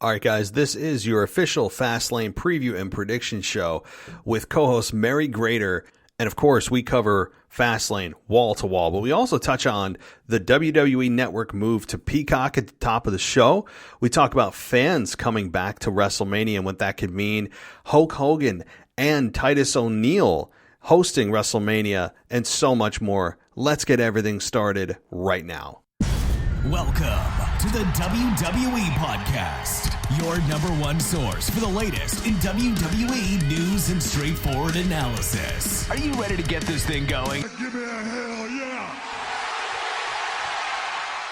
All right, guys, this is your official Fastlane preview and prediction show with co-host Mary Grater. And of course, we cover Fastlane wall to wall, but we also touch on the WWE Network move to Peacock at the top of the show. We talk about fans coming back to WrestleMania and what that could mean. Hulk Hogan and Titus O'Neil hosting WrestleMania and so much more. Let's get everything started right now. Welcome to the WWE Podcast, your number one source for the latest in WWE news and straightforward analysis. Are you ready to get this thing going? Give me a hell yeah!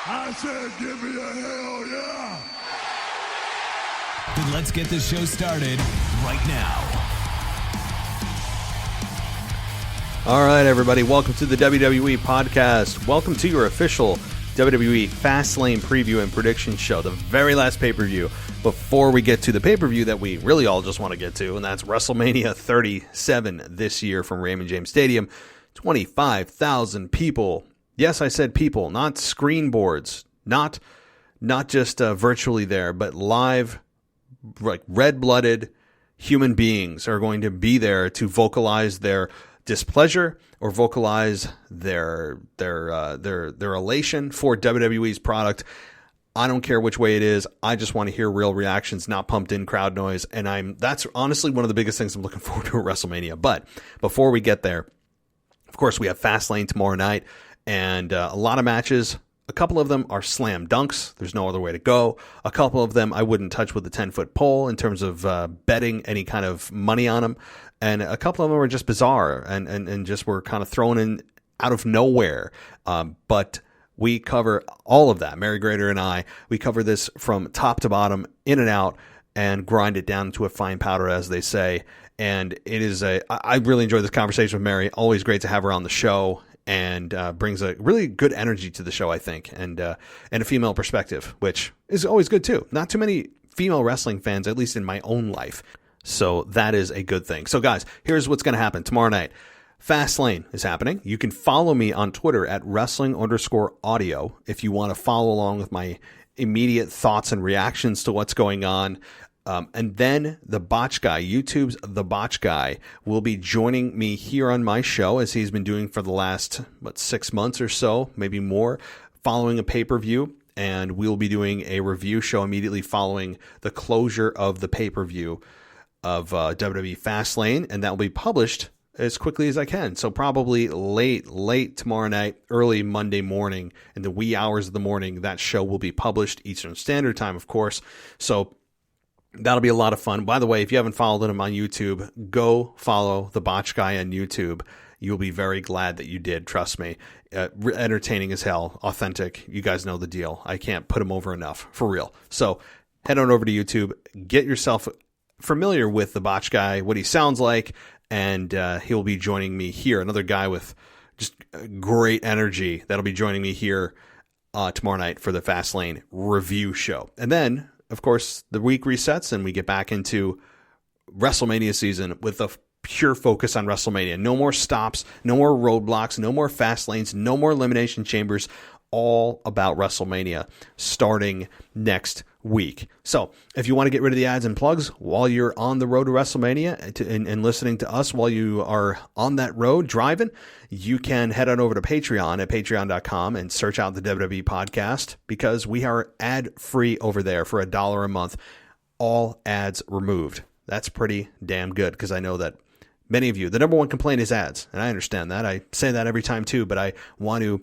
I said give me a hell yeah! Then let's get this show started right now. All right, everybody, welcome to the WWE Podcast. Welcome to your official WWE Fast Lane preview and prediction show, the very last pay-per-view before we get to the pay-per-view that we really all just want to get to, and that's WrestleMania 37 this year from Raymond James Stadium. 25,000 people. Yes, I said people, not screen boards, not just virtually there, but live, like red-blooded human beings are going to be there to vocalize their displeasure or vocalize their elation for WWE's product. I don't care which way it is. I just want to hear real reactions, not pumped in crowd noise. And that's honestly one of the biggest things I'm looking forward to at WrestleMania. But before we get there, of course, we have Fastlane tomorrow night and a lot of matches. A couple of them are slam dunks. There's no other way to go. A couple of them I wouldn't touch with a 10-foot pole in terms of betting any kind of money on them. And a couple of them were just bizarre and just were kind of thrown in out of nowhere. But we cover all of that. Mary Grater and I, we cover this from top to bottom, in and out, and grind it down to a fine powder, as they say. And it is I really enjoyed this conversation with Mary. Always great to have her on the show. And brings a really good energy to the show, I think, and a female perspective, which is always good too. Not too many female wrestling fans, at least in my own life. So that is a good thing. So guys, here's what's going to happen tomorrow night. Fastlane is happening. You can follow me on Twitter at wrestling_audio if you want to follow along with my immediate thoughts and reactions to what's going on. And then the Botch Guy, YouTube's The Botch Guy, will be joining me here on my show, as he's been doing for the last, 6 months or so, maybe more, following a pay-per-view. And we'll be doing a review show immediately following the closure of the pay-per-view of WWE Fast Lane. And that will be published as quickly as I can. So probably late tomorrow night, early Monday morning, in the wee hours of the morning, that show will be published, Eastern Standard Time, of course. So that'll be a lot of fun. By the way, if you haven't followed him on YouTube, go follow the Botch Guy on YouTube. You'll be very glad that you did. Trust me. Entertaining as hell. Authentic. You guys know the deal. I can't put him over enough. For real. So head on over to YouTube. Get yourself familiar with the Botch Guy, what he sounds like, and he'll be joining me here. Another guy with just great energy that'll be joining me here tomorrow night for the Fastlane review show. And then, of course, the week resets and we get back into WrestleMania season with a pure focus on WrestleMania. No more stops, no more roadblocks, no more fast lanes, no more elimination chambers. All about WrestleMania starting next week. So if you want to get rid of the ads and plugs while you're on the road to WrestleMania and listening to us while you are on that road driving, you can head on over to Patreon at patreon.com and search out the WWE Podcast, because we are ad-free over there for $1 a month. All ads removed. That's pretty damn good, because I know that many of you, the number one complaint is ads, and I understand that. I say that every time too, but I want to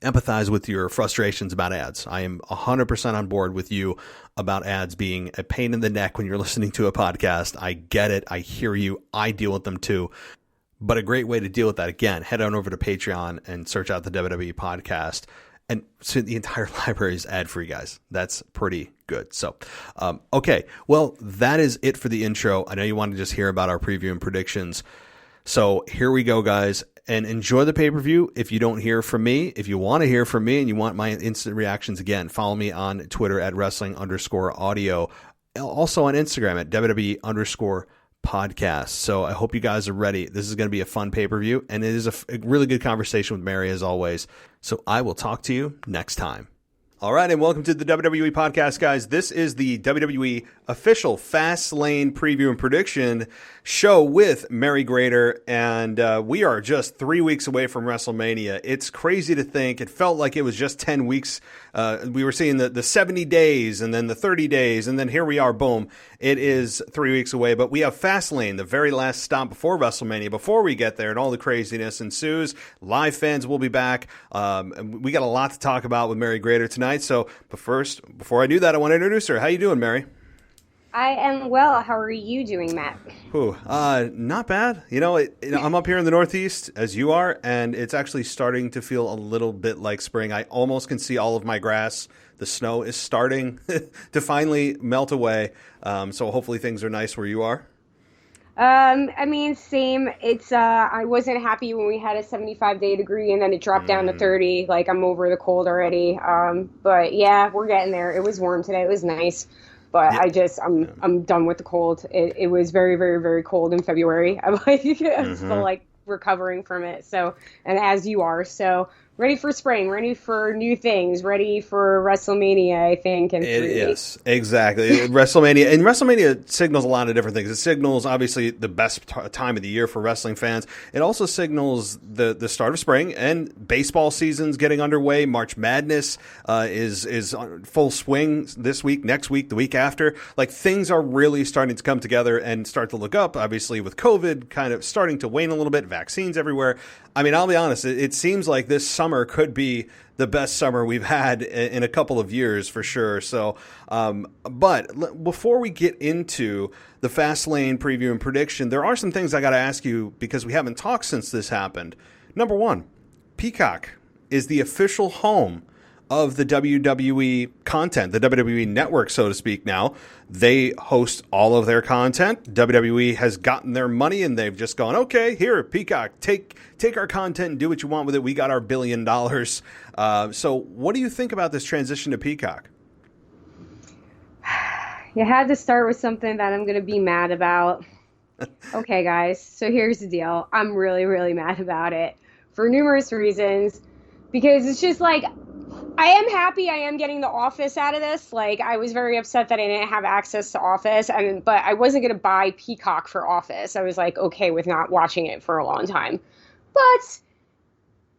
empathize with your frustrations about ads. I am 100% on board with you about ads being a pain in the neck when you're listening to a podcast. I get it. I hear you. I deal with them too. But a great way to deal with that, again, head on over to Patreon and search out the WWE Podcast. And so the entire library is ad-free, guys. That's pretty good. So, okay. Well, that is it for the intro. I know you want to just hear about our preview and predictions. So here we go, guys. And enjoy the pay-per-view. If you don't hear from me, if you want to hear from me and you want my instant reactions, again, follow me on Twitter at wrestling_audio. Also on Instagram at WWE_podcast. So I hope you guys are ready. This is going to be a fun pay-per-view, and it is a really good conversation with Mary, as always. So I will talk to you next time. All right, and welcome to the WWE Podcast, guys. This is the WWE official Fast Lane preview and prediction show with Mary Grater, and we are just 3 weeks away from WrestleMania. It's crazy to think. It felt like it was just 10 weeks. We were seeing the 70 days and then the 30 days, and then here we are, boom. It is 3 weeks away, but we have Fast Lane, the very last stop before WrestleMania. Before we get there and all the craziness ensues, live fans will be back. We got a lot to talk about with Mary Grater tonight. So, but first, before I do that, I want to introduce her. How you doing, Mary? I am well. How are you doing, Matt? Not bad. I'm up here in the Northeast, as you are, and it's actually starting to feel a little bit like spring. I almost can see all of my grass. The snow is starting to finally melt away. So hopefully things are nice where you are. Same. It's, I wasn't happy when we had a 75-day degree and then it dropped down to 30. Like, I'm over the cold already. But yeah, we're getting there. It was warm today. It was nice. But yeah. I'm done with the cold. It was very, very, very cold in February. I'm still like recovering from it. So, and as you are, so ready for spring, ready for new things, ready for WrestleMania, I think. Yes, exactly. WrestleMania signals a lot of different things. It signals, obviously, the best time of the year for wrestling fans. It also signals the start of spring, and baseball season's getting underway. March Madness is on full swing this week, next week, the week after. Like, things are really starting to come together and start to look up, obviously, with COVID kind of starting to wane a little bit, vaccines everywhere. I mean, I'll be honest, it seems like this summer could be the best summer we've had in a couple of years for sure. So, but before we get into the Fast Lane preview and prediction, there are some things I got to ask you because we haven't talked since this happened. Number one, Peacock is the official home of the WWE content, the WWE network, so to speak. Now they host all of their content. WWE has gotten their money and they've just gone, okay, here, Peacock, take our content and do what you want with it. We got our $1 billion. So what do you think about this transition to Peacock? You had to start with something that I'm going to be mad about. Okay, guys, so here's the deal. I'm really, really mad about it for numerous reasons, because it's just like, I am happy I am getting The Office out of this. Like, I was very upset that I didn't have access to Office, but I wasn't going to buy Peacock for Office. I was like, okay with not watching it for a long time. But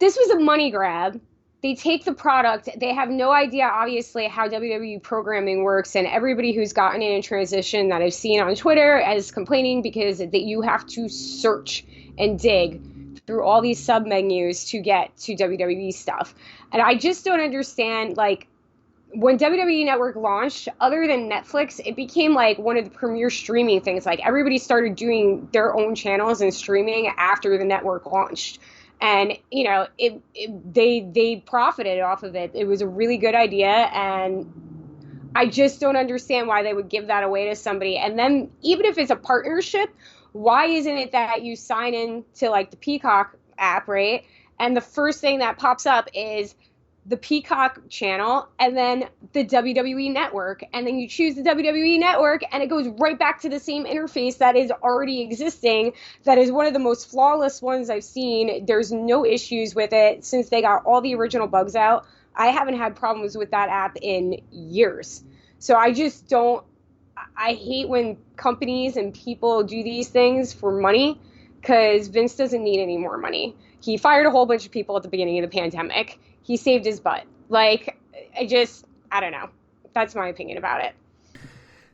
this was a money grab. They take the product. They have no idea, obviously, how WWE programming works. And everybody who's gotten in transition that I've seen on Twitter is complaining because that you have to search and dig through all these sub-menus to get to WWE stuff. And I just don't understand, like, when WWE Network launched, other than Netflix, it became like one of the premier streaming things. Like, everybody started doing their own channels and streaming after the network launched. And, you know, they profited off of it. It was a really good idea, and I just don't understand why they would give that away to somebody. And then, even if it's a partnership, why isn't it that you sign in to, like, the Peacock app, right? And the first thing that pops up is the Peacock channel and then the WWE Network. And then you choose the WWE Network and it goes right back to the same interface that is already existing. That is one of the most flawless ones I've seen. There's no issues with it since they got all the original bugs out. I haven't had problems with that app in years. So I just don't, I hate when companies and people do these things for money, because Vince doesn't need any more money. He fired a whole bunch of people at the beginning of the pandemic. He saved his butt. Like, I don't know. That's my opinion about it.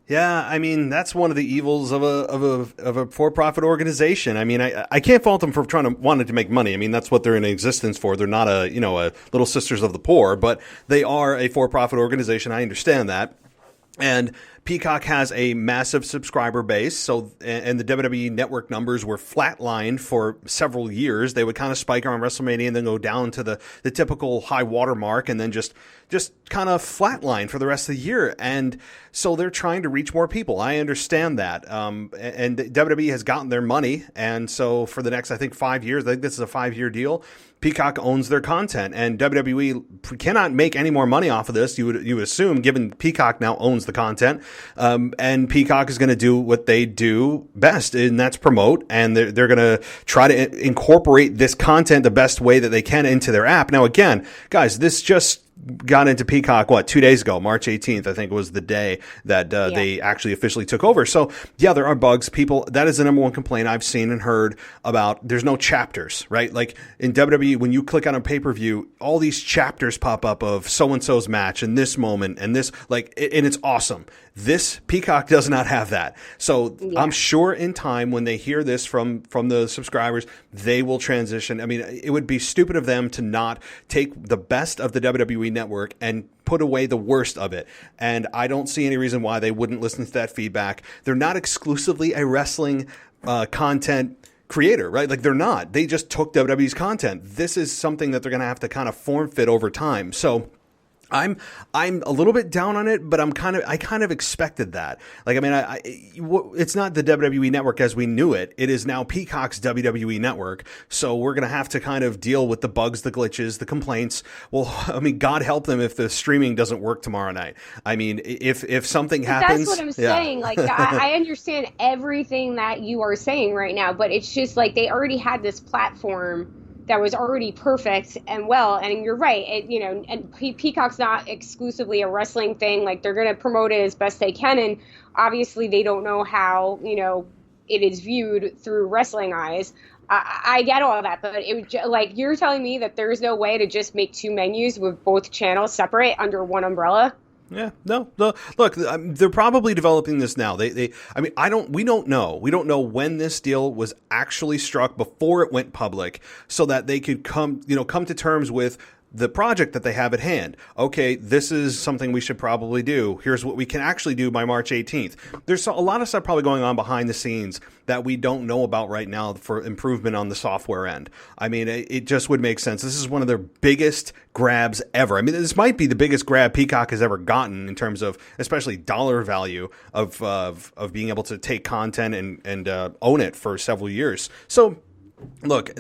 Yeah, I mean, that's one of the evils of a for-profit organization. I mean, I can't fault them for wanting to make money. I mean, that's what they're in existence for. They're not a Little Sisters of the Poor, but they are a for-profit organization. I understand that. And Peacock has a massive subscriber base, and the WWE Network numbers were flatlined for several years. They would kind of spike around WrestleMania and then go down to the typical high water mark and then just kind of flatline for the rest of the year. And so they're trying to reach more people. I understand that. And WWE has gotten their money. And so for the next, I think, 5 years, I think this is a 5-year deal, Peacock owns their content, and WWE cannot make any more money off of this. You would assume, given Peacock now owns the content, and Peacock is going to do what they do best, and that's promote. And they're going to try to incorporate this content the best way that they can into their app. Now, again, guys, this just got into Peacock, 2 days ago, March 18th, I think was the day that they actually officially took over. So yeah, there are bugs. People, that is the number one complaint I've seen and heard about. There's no chapters, right? Like in WWE, when you click on a pay-per-view, all these chapters pop up of so-and-so's match and this moment and this, and it's awesome. This Peacock does not have that. So I'm sure in time when they hear this from the subscribers, they will transition. I mean, it would be stupid of them to not take the best of the WWE network and put away the worst of it. And I don't see any reason why they wouldn't listen to that feedback. They're not exclusively a wrestling content creator, right? Like they're not. They just took WWE's content. This is something that they're going to have to kind of form fit over time. So I'm a little bit down on it, but I kind of expected that. Like, I mean, it's not the WWE network as we knew it. It is now Peacock's WWE network. So we're going to have to kind of deal with the bugs, the glitches, the complaints. Well, I mean, God help them if the streaming doesn't work tomorrow night. I mean, if something happens. That's what I'm saying. Like, I understand everything that you are saying right now, but it's just like they already had this platform that was already perfect and well, and you're right. And Peacock's not exclusively a wrestling thing. Like they're going to promote it as best they can, and obviously they don't know how it is viewed through wrestling eyes. I get all that, but like you're telling me that there's no way to just make two menus with both channels separate under one umbrella. Yeah, no. Look, they're probably developing this now. We don't know. We don't know when this deal was actually struck before it went public, so that they could come to terms with the project that they have at hand. Okay, this is something we should probably do. Here's what we can actually do by March 18th. There's a lot of stuff probably going on behind the scenes that we don't know about right now for improvement on the software end. I mean, it just would make sense. This is one of their biggest grabs ever. I mean, this might be the biggest grab Peacock has ever gotten in terms of especially dollar value of being able to take content and own it for several years. So look,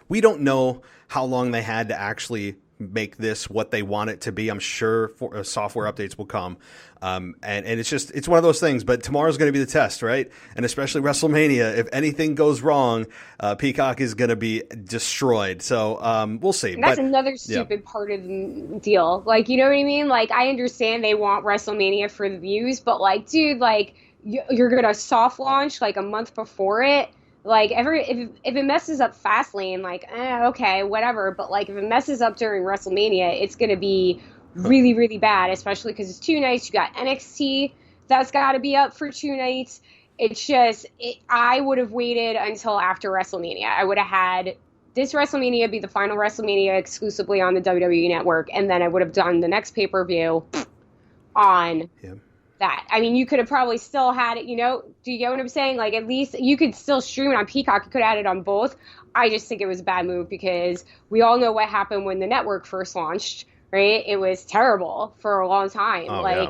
we don't know how long they had to actually make this what they want it to be. I'm sure software updates will come. And it's one of those things, but tomorrow's going to be the test, right? And especially WrestleMania, if anything goes wrong, Peacock is going to be destroyed. So, we'll see. And that's another stupid part of the deal. Like, you know what I mean? Like, I understand they want WrestleMania for the views, but like, dude, like you're going to soft launch like a month before it. Like if it messes up Fastlane, like okay, whatever. But like if it messes up during WrestleMania, it's gonna be really, really bad. Especially because it's 2 nights. You got NXT that's got to be up for 2 nights. It's just I would have waited until after WrestleMania. I would have had this WrestleMania be the final WrestleMania exclusively on the WWE Network, and then I would have done the next pay-per-view on. Yeah. That. I mean, you could have probably still had it, do you get what I'm saying? Like, at least you could still stream it on Peacock. You could have had it on both. I just think it was a bad move because we all know what happened when the network first launched, right? It was terrible for a long time. Oh, yeah.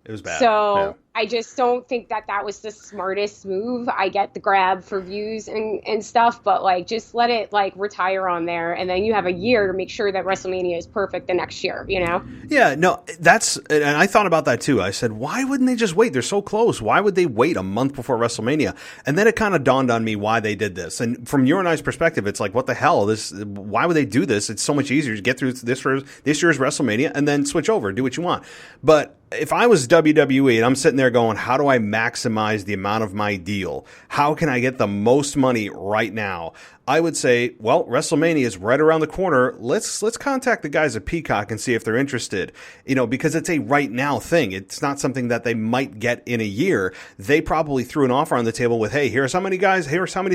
It was bad. So I just don't think that was the smartest move. I get the grab for views and stuff, but like just let it like retire on there, and then you have a year to make sure that WrestleMania is perfect the next year, Yeah, no, and I thought about that too. I said, why wouldn't they just wait? They're so close. Why would they wait a month before WrestleMania? And then it kind of dawned on me why they did this. And from your and I's perspective, it's like, what the hell? Why would they do this? It's so much easier to get through this year's WrestleMania and then switch over, do what you want. But if I was WWE and I'm sitting there going, how do I maximize the amount of my deal? How can I get the most money right now? I would say, well, WrestleMania is right around the corner. Let's contact the guys at Peacock and see if they're interested. Because it's a right now thing. It's not something that they might get in a year. They probably threw an offer on the table with, hey, here's how many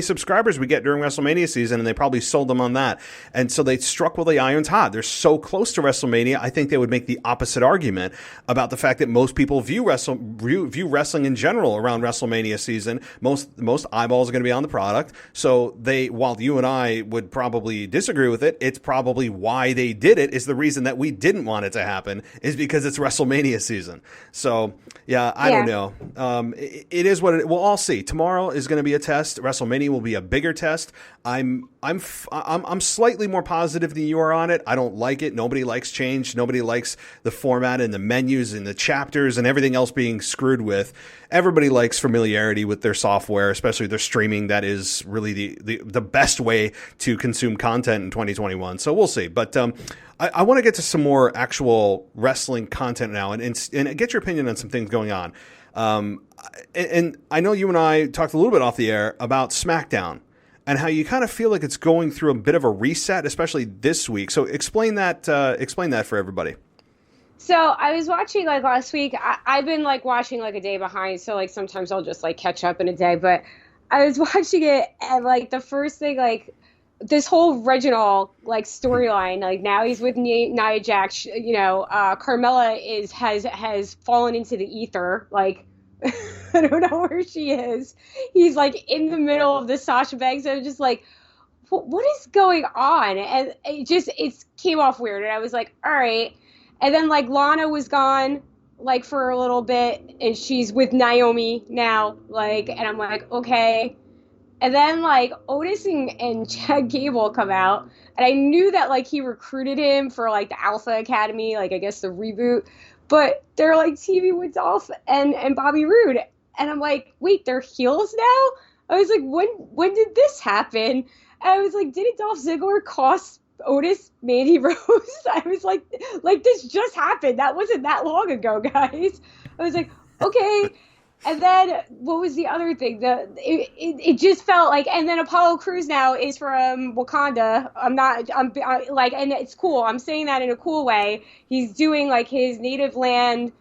subscribers we get during WrestleMania season, and they probably sold them on that. And so they struck while the iron's hot. They're so close to WrestleMania. I think they would make the opposite argument about the fact that most people view wrestling in general around WrestleMania season. Most eyeballs are going to be on the product. So while you and I would probably disagree with it, it's probably why they did it is the reason that we didn't want it to happen is because it's WrestleMania season. So I don't know. It is what we'll all see. Tomorrow is going to be a test. WrestleMania will be a bigger test. I'm slightly more positive than you are on it. I don't like it. Nobody likes change. Nobody likes the format and the menus and the chapters and everything else being screwed with. Everybody likes familiarity with their software, especially their streaming. That is really the best best way to consume content in 2021. So we'll see. But I want to get to some more actual wrestling content now and get your opinion on some things going on. And I know you and I talked a little bit off the air about SmackDown and how you kind of feel like it's going through a bit of a reset, especially this week. So explain that for everybody. So I was watching like last week. I've been like watching like a day behind. So like sometimes I'll just like catch up in a day. But I was watching it and like the first thing, like this whole Reginald like storyline, like now he's with Nia Jax, Carmella has fallen into the ether. Like I don't know where she is. He's like in the middle of the Sasha Banks. So I'm just like, what is going on? And it came off weird. And I was like, all right. And then like Lana was gone like for a little bit and she's with Naomi now, like, and I'm like, okay. And then like Otis and Chad Gable come out and I knew that like he recruited him for like the Alpha Academy, like I guess the reboot, but they're like TV with Dolph and Bobby Roode. And I'm like, wait, they're heels now? I was like, when did this happen? And I was like, didn't Dolph Ziggler cost Otis Mandy Rose? I was like this just happened. That wasn't that long ago, guys. I was like, okay. And then what was the other thing? It just felt like, and then Apollo Crews now is from Wakanda. I'm like, and it's cool. I'm saying that in a cool way. He's doing like his native land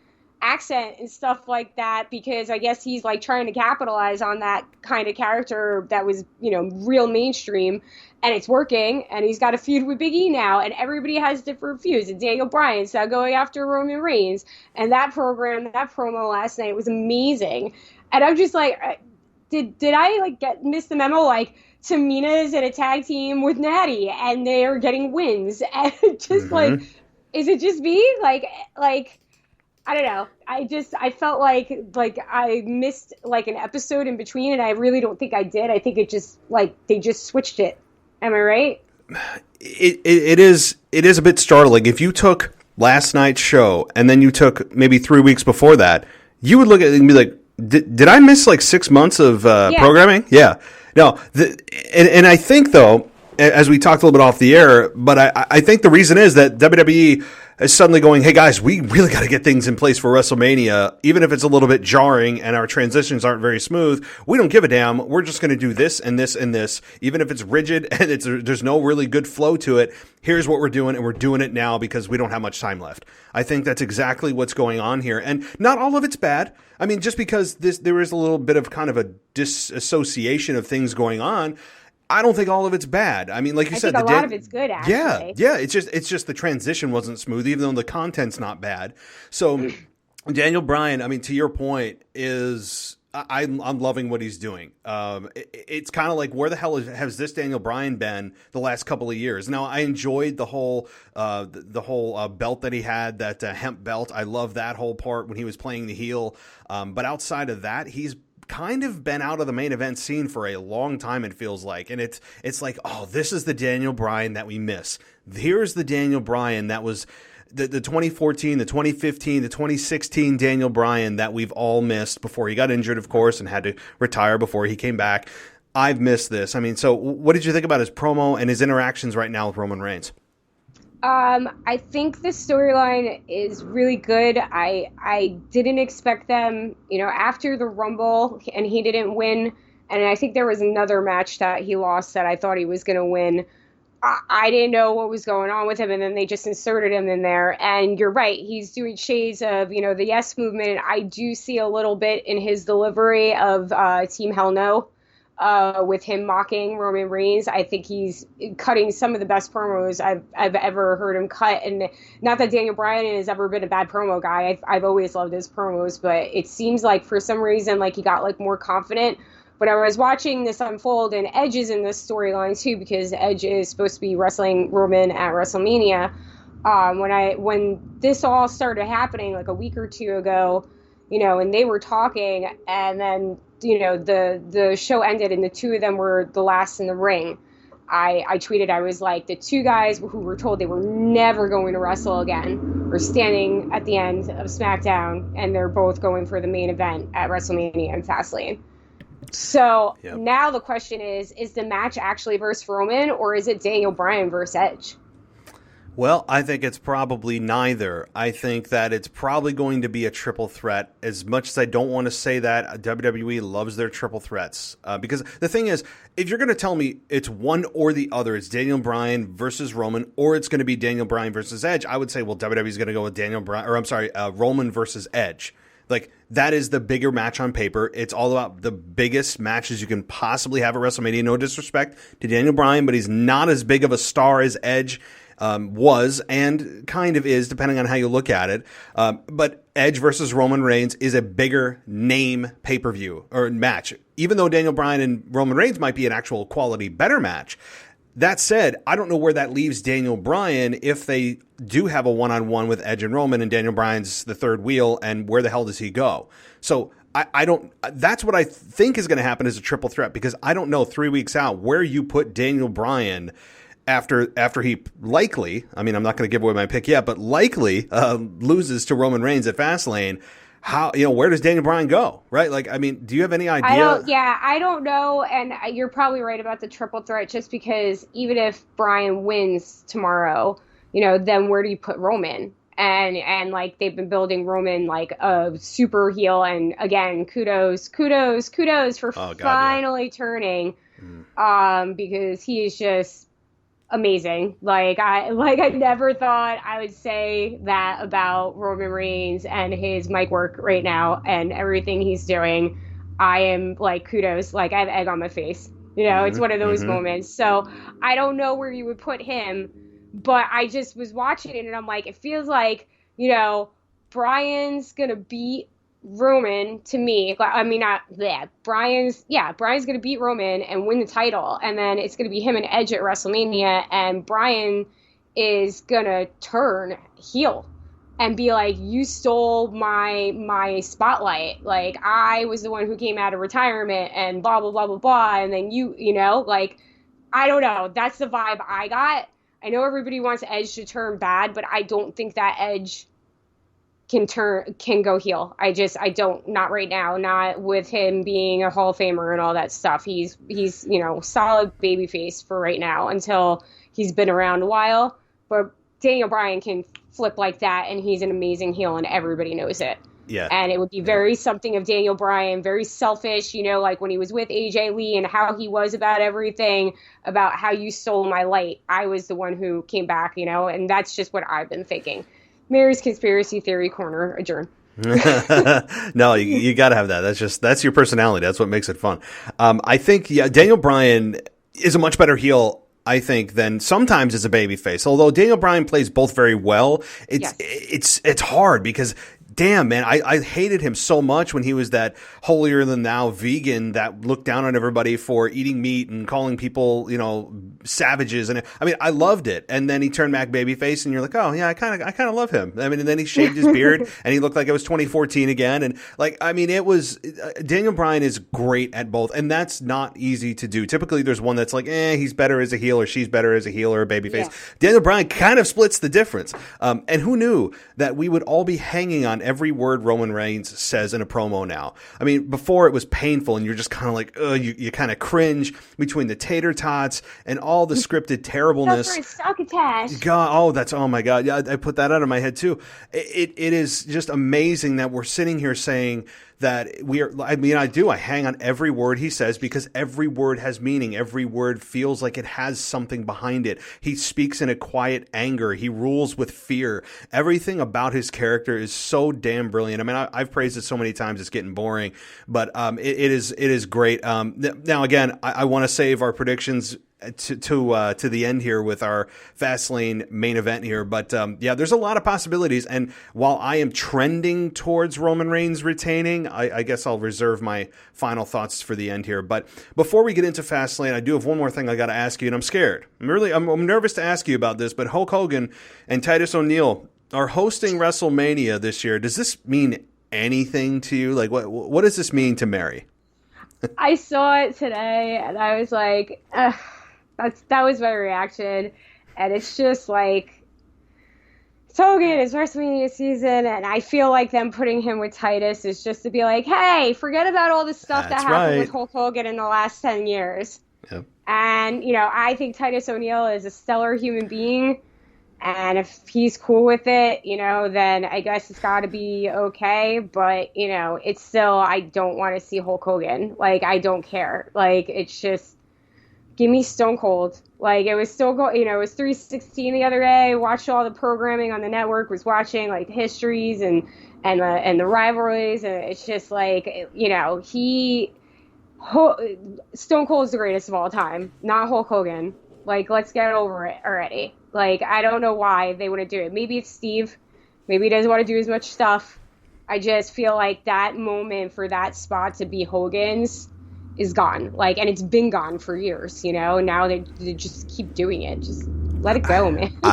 accent and stuff like that because I guess he's like trying to capitalize on that kind of character that was, real mainstream. And it's working, and he's got a feud with Big E now, and everybody has different feuds. And Daniel Bryan's now going after Roman Reigns, and that promo last night was amazing. And I'm just like, did I like miss the memo? Like Tamina's in a tag team with Natty, and they are getting wins, and just like, is it just me? Like I don't know. I felt like I missed like an episode in between, and I really don't think I did. I think it just like they just switched it. Am I right? It is a bit startling. If you took last night's show and then you took maybe 3 weeks before that, you would look at it and be like, did I miss like 6 months of programming? Yeah. No. And I think, though, as we talked a little bit off the air, but I think the reason is that WWE is suddenly going, hey, guys, we really got to get things in place for WrestleMania, even if it's a little bit jarring and our transitions aren't very smooth. We don't give a damn. We're just going to do this and this and this, even if it's rigid and there's no really good flow to it. Here's what we're doing, and we're doing it now because we don't have much time left. I think that's exactly what's going on here. And not all of it's bad. I mean, just because there is a little bit of kind of a disassociation of things going on, I don't think all of it's bad. I mean, like you said, a lot of it's good, actually. Yeah. It's just the transition wasn't smooth, even though the content's not bad. So Daniel Bryan, I mean, to your point, is I'm loving what he's doing. It's kind of like, where the hell has this Daniel Bryan been the last couple of years? Now, I enjoyed the whole belt that he had, that hemp belt. I love that whole part when he was playing the heel. But outside of that, he's kind of been out of the main event scene for a long time, it feels like. And it's like, oh, this is the Daniel Bryan that we miss. Here's the Daniel Bryan that was the 2014, the 2015, the 2016 Daniel Bryan that we've all missed before he got injured, of course, and had to retire before he came back. I've missed this. I mean, so what did you think about his promo and his interactions right now with Roman Reigns? I think the storyline is really good. I didn't expect them, after the Rumble, and he didn't win. And I think there was another match that he lost that I thought he was going to win. I didn't know what was going on with him, and then they just inserted him in there. And you're right, he's doing shades of, the Yes Movement. I do see a little bit in his delivery of Team Hell No. With him mocking Roman Reigns. I think he's cutting some of the best promos I've ever heard him cut. And not that Daniel Bryan has ever been a bad promo guy. I've always loved his promos, but it seems like for some reason, like he got like more confident. But I was watching this unfold, and Edge is in this storyline too, because Edge is supposed to be wrestling Roman at WrestleMania. When this all started happening like a week or two ago, and they were talking, and then the show ended and the two of them were the last in the ring. I tweeted, I was like, the two guys who were told they were never going to wrestle again are standing at the end of SmackDown, and they're both going for the main event at WrestleMania and Fastlane. So Yep. now the question is the match actually versus Roman, or is it Daniel Bryan versus Edge? Well, I think it's probably neither. I think that it's probably going to be a triple threat. As much as I don't want to say that, WWE loves their triple threats. Because the thing is, if you're going to tell me it's one or the other, it's Daniel Bryan versus Roman, or it's going to be Daniel Bryan versus Edge, I would say, well, WWE's going to go with Roman versus Edge. Like, that is the bigger match on paper. It's all about the biggest matches you can possibly have at WrestleMania. No disrespect to Daniel Bryan, but he's not as big of a star as Edge was and kind of is, depending on how you look at it. But Edge versus Roman Reigns is a bigger name pay-per-view or match, even though Daniel Bryan and Roman Reigns might be an actual quality better match. That said, I don't know where that leaves Daniel Bryan if they do have a one-on-one with Edge and Roman and Daniel Bryan's the third wheel, and where the hell does he go? So I don't, that's what I think is going to happen as a triple threat, because I don't know 3 weeks out where you put Daniel Bryan after he likely, I mean, I'm not going to give away my pick yet, but likely loses to Roman Reigns at Fastlane. How, where does Daniel Bryan go? Right? Like, I mean, do you have any idea? I don't know. And you're probably right about the triple threat, just because even if Bryan wins tomorrow, then where do you put Roman? And like, they've been building Roman like a super heel. And again, kudos for finally turning, because he is just amazing. I never thought I would say that about Roman Reigns and his mic work right now and everything he's doing. I am like, kudos. Like, I have egg on my face. It's one of those moments. So I don't know where you would put him, but I just was watching it and I'm like, it feels like, Bryan's gonna beat Roman to me. I mean, not that Bryan's going to beat Roman and win the title, and then it's going to be him and Edge at WrestleMania, and Bryan is going to turn heel and be like, you stole my spotlight. Like, I was the one who came out of retirement and blah, blah, blah, blah, blah. And then I don't know. That's the vibe I got. I know everybody wants Edge to turn bad, but I don't think that Edge can go heel. Not right now, not with him being a Hall of Famer and all that stuff. He's solid babyface for right now until he's been around a while. But Daniel Bryan can flip like that, and he's an amazing heel, and everybody knows it. Yeah. And it would be very something of Daniel Bryan, very selfish, like when he was with AJ Lee and how he was about everything, about how you stole my light. I was the one who came back, and that's just what I've been thinking. Mary's Conspiracy Theory Corner, adjourn. No, you got to have that. That's your personality. That's what makes it fun. I think, Daniel Bryan is a much better heel, I think, than sometimes as a babyface. Although Daniel Bryan plays both very well, it's hard because, damn, man, I hated him so much when he was that holier-than-thou vegan that looked down on everybody for eating meat and calling people, savages. And I mean, I loved it. And then he turned back babyface, and you're like, oh, yeah, I kind of love him. I mean, and then he shaved his beard, and he looked like it was 2014 again. And, it was Daniel Bryan is great at both, and that's not easy to do. Typically, there's one that's like, he's better as a heel, or she's better as a heel or a babyface. Yeah. Daniel Bryan kind of splits the difference. And who knew that we would all be hanging on every word Roman Reigns says in a promo now? I mean, before it was painful, and you're just kind of like, you kind of cringe between the tater tots and all the scripted terribleness. Succotash. God, oh my God. Yeah, I put that out of my head too. It is just amazing that we're sitting here saying that I hang on every word he says, because every word has meaning. Every word feels like it has something behind it. He speaks in a quiet anger. He rules with fear. Everything about his character is so damn brilliant. I mean, I've praised it so many times, it's getting boring, but it is great. Now, again, I want to save our predictions to the end here with our Fastlane main event here. But there's a lot of possibilities. And while I am trending towards Roman Reigns retaining, I guess I'll reserve my final thoughts for the end here. But before we get into Fastlane, I do have one more thing I got to ask you, and I'm scared. I'm nervous to ask you about this, but Hulk Hogan and Titus O'Neil are hosting WrestleMania this year. Does this mean anything to you? Like, what does this mean to Mary? I saw it today, and I was like, that was my reaction. And it's just like, Hogan, it's WrestleMania season, and I feel like them putting him with Titus is just to be like, hey, forget about all the stuff that happened with Hulk Hogan in the last 10 years. Yep. And, I think Titus O'Neil is a stellar human being, and if he's cool with it, then I guess it's got to be okay, but, it's still, I don't want to see Hulk Hogan. Like, I don't care. Like, it's just, give me Stone Cold. Like, it was still it was 316 the other day. Watched all the programming on the network. Was watching like the histories and the rivalries, and it's just like Stone Cold is the greatest of all time, not Hulk Hogan. Like, let's get over it already. Like, I don't know why they wouldn't do it. Maybe it's Steve. Maybe he doesn't want to do as much stuff. I just feel like that moment for that spot to be Hogan's is gone, like, and it's been gone for years, now they just keep doing it. Just let it go, man. We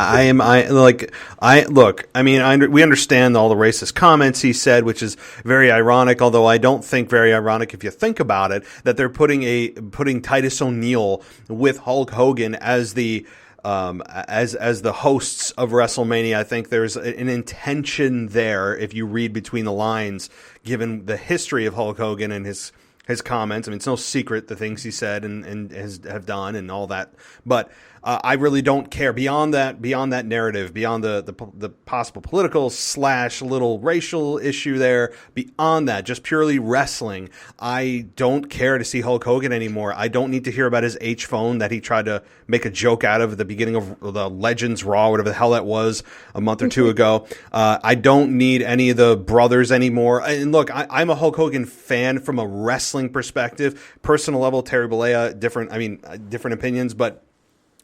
understand all the racist comments he said, which is very ironic, although I don't think very ironic if you think about it, that they're putting Titus O'Neil with Hulk Hogan as the as the hosts of WrestleMania. I think there's an intention there, if you read between the lines, given the history of Hulk Hogan and his comments. I mean, it's no secret the things he said and have done and all that. But I really don't care beyond that narrative, beyond the possible political / little racial issue there. Beyond that, just purely wrestling, I don't care to see Hulk Hogan anymore. I don't need to hear about his H phone that he tried to make a joke out of at the beginning of the Legends Raw, whatever the hell that was, a month or two ago. I don't need any of the brothers anymore. And look, I'm a Hulk Hogan fan from a wrestling perspective. Personal level, Terry Bollea, different opinions, but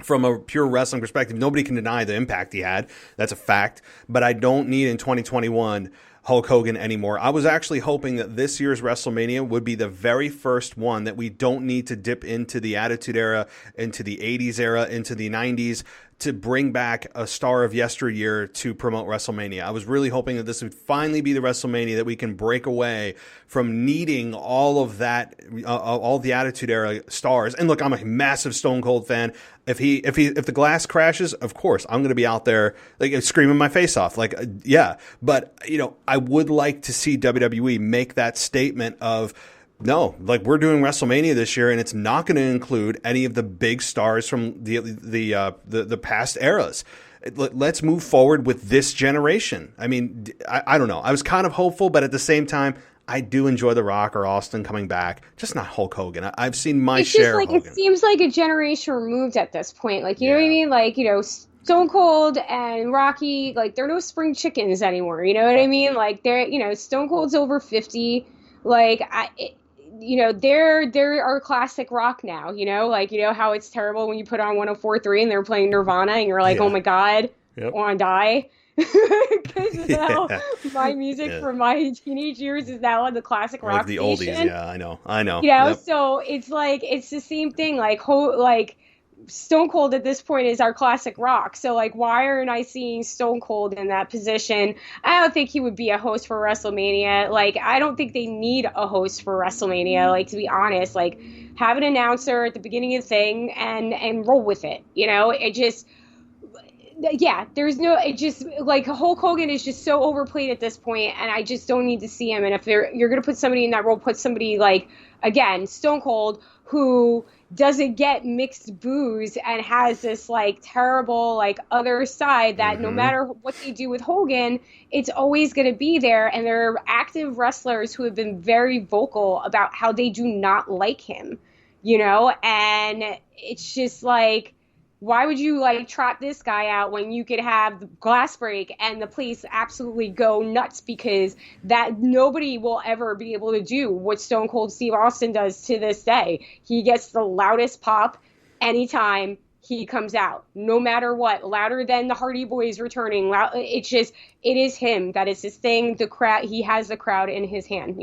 from a pure wrestling perspective, nobody can deny the impact he had. That's a fact. But I don't need in 2021 Hulk Hogan anymore. I was actually hoping that this year's WrestleMania would be the very first one that we don't need to dip into the Attitude Era, into the 80s era, into the 90s to bring back a star of yesteryear to promote WrestleMania. I was really hoping that this would finally be the WrestleMania that we can break away from needing all of that, all the Attitude Era stars. And look, I'm a massive Stone Cold fan. If the glass crashes, of course, I'm going to be out there like screaming my face off. Like, yeah. But, I would like to see WWE make that statement of, no, like, we're doing WrestleMania this year, and it's not going to include any of the big stars from the past eras. Let's move forward with this generation. I mean, I don't know. I was kind of hopeful, but at the same time, I do enjoy The Rock or Austin coming back, just not Hulk Hogan. I've seen my share of Hogan. It seems like a generation removed at this point. Like, you know what I mean? Like, Stone Cold and Rocky, like, they're no spring chickens anymore. You know what I mean? Like, they're, Stone Cold's over 50. Like, they're our classic rock now, like, how it's terrible when you put on 104.3 and they're playing Nirvana and you're like, oh my God, I want to die. Because now my music from my teenage years is now on the classic rock like the station. Oldies, yeah, I know. So it's like, it's the same thing, like, Stone Cold at this point is our classic rock. So, like, why aren't I seeing Stone Cold in that position? I don't think he would be a host for WrestleMania. Like, I don't think they need a host for WrestleMania. Like, to be honest, like, have an announcer at the beginning of the thing and roll with it. It just, there's no, it just, like, Hulk Hogan is just so overplayed at this point, and I just don't need to see him. And if you're going to put somebody in that role, put somebody like, again, Stone Cold, who doesn't get mixed boos and has this, like, terrible, like, other side that no matter what they do with Hogan, it's always going to be there. And there are active wrestlers who have been very vocal about how they do not like him, and it's just like, why would you, like, trot this guy out when you could have the glass break and the place absolutely go nuts, because that nobody will ever be able to do what Stone Cold Steve Austin does to this day. He gets the loudest pop anytime he comes out, no matter what, louder than the Hardy Boys returning. It is him. That is his thing. The crowd, he has the crowd in his hand,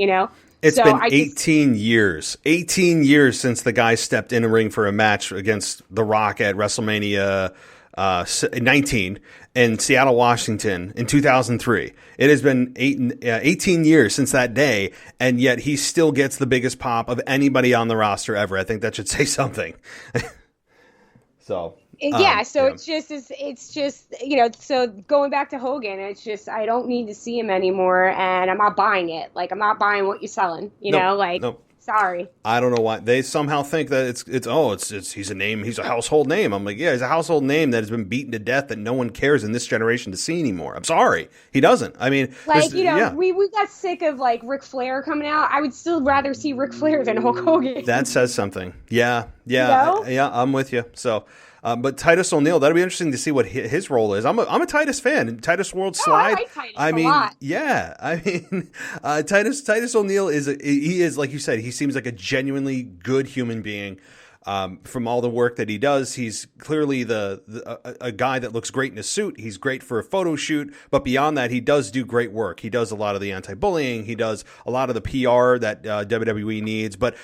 It's been 18 years. 18 years since the guy stepped in a ring for a match against The Rock at WrestleMania 19 in Seattle, Washington in 2003. It has been 18 years since that day, and yet he still gets the biggest pop of anybody on the roster ever. I think that should say something. So it's just so going back to Hogan, it's just I don't need to see him anymore, and I'm not buying it. Like, I'm not buying what you're selling. Sorry. I don't know why they somehow think that it's he's a name, he's a household name. I'm like, yeah, he's a household name that has been beaten to death that no one cares in this generation to see anymore. I'm sorry, he doesn't. I mean, we got sick of like Ric Flair coming out. I would still rather see Ric Flair than Hulk Hogan. That says something. Yeah, I'm with you. So. But Titus O'Neil, that'll be interesting to see what his role is. I'm a Titus fan. Titus World Slide. I like Titus a lot. Yeah. I mean, Titus O'Neil is like you said. He seems like a genuinely good human being. From all the work that he does, he's clearly a guy that looks great in a suit. He's great for a photo shoot, but beyond that, he does do great work. He does a lot of the anti-bullying. He does a lot of the PR that WWE needs. But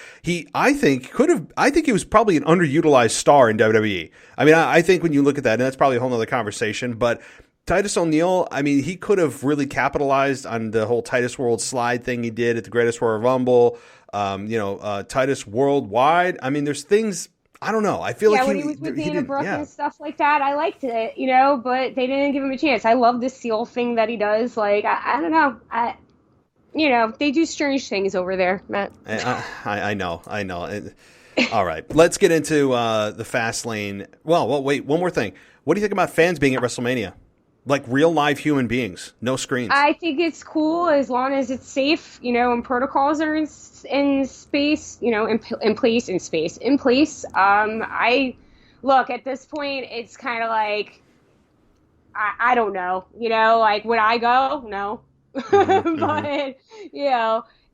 I think he was probably an underutilized star in WWE. I mean, I think when you look at that, and that's probably a whole nother conversation, but Titus O'Neil, I mean, he could have really capitalized on the whole Titus World Slide thing he did at the Greatest Royal Rumble. Titus Worldwide. I mean, there's things, I don't know. I feel like when he was with Dana Brooke and stuff like that, I liked it, but they didn't give him a chance. I love the seal thing that he does. Like, I don't know. They do strange things over there, Matt. I know. All right, let's get into the Fastlane. Well, wait, one more thing. What do you think about fans being at WrestleMania? Like real live human beings, no screens. I think it's cool as long as it's safe, and protocols are in space, in place. I look at this point, it's kind of like, I don't know, like would I go? No, but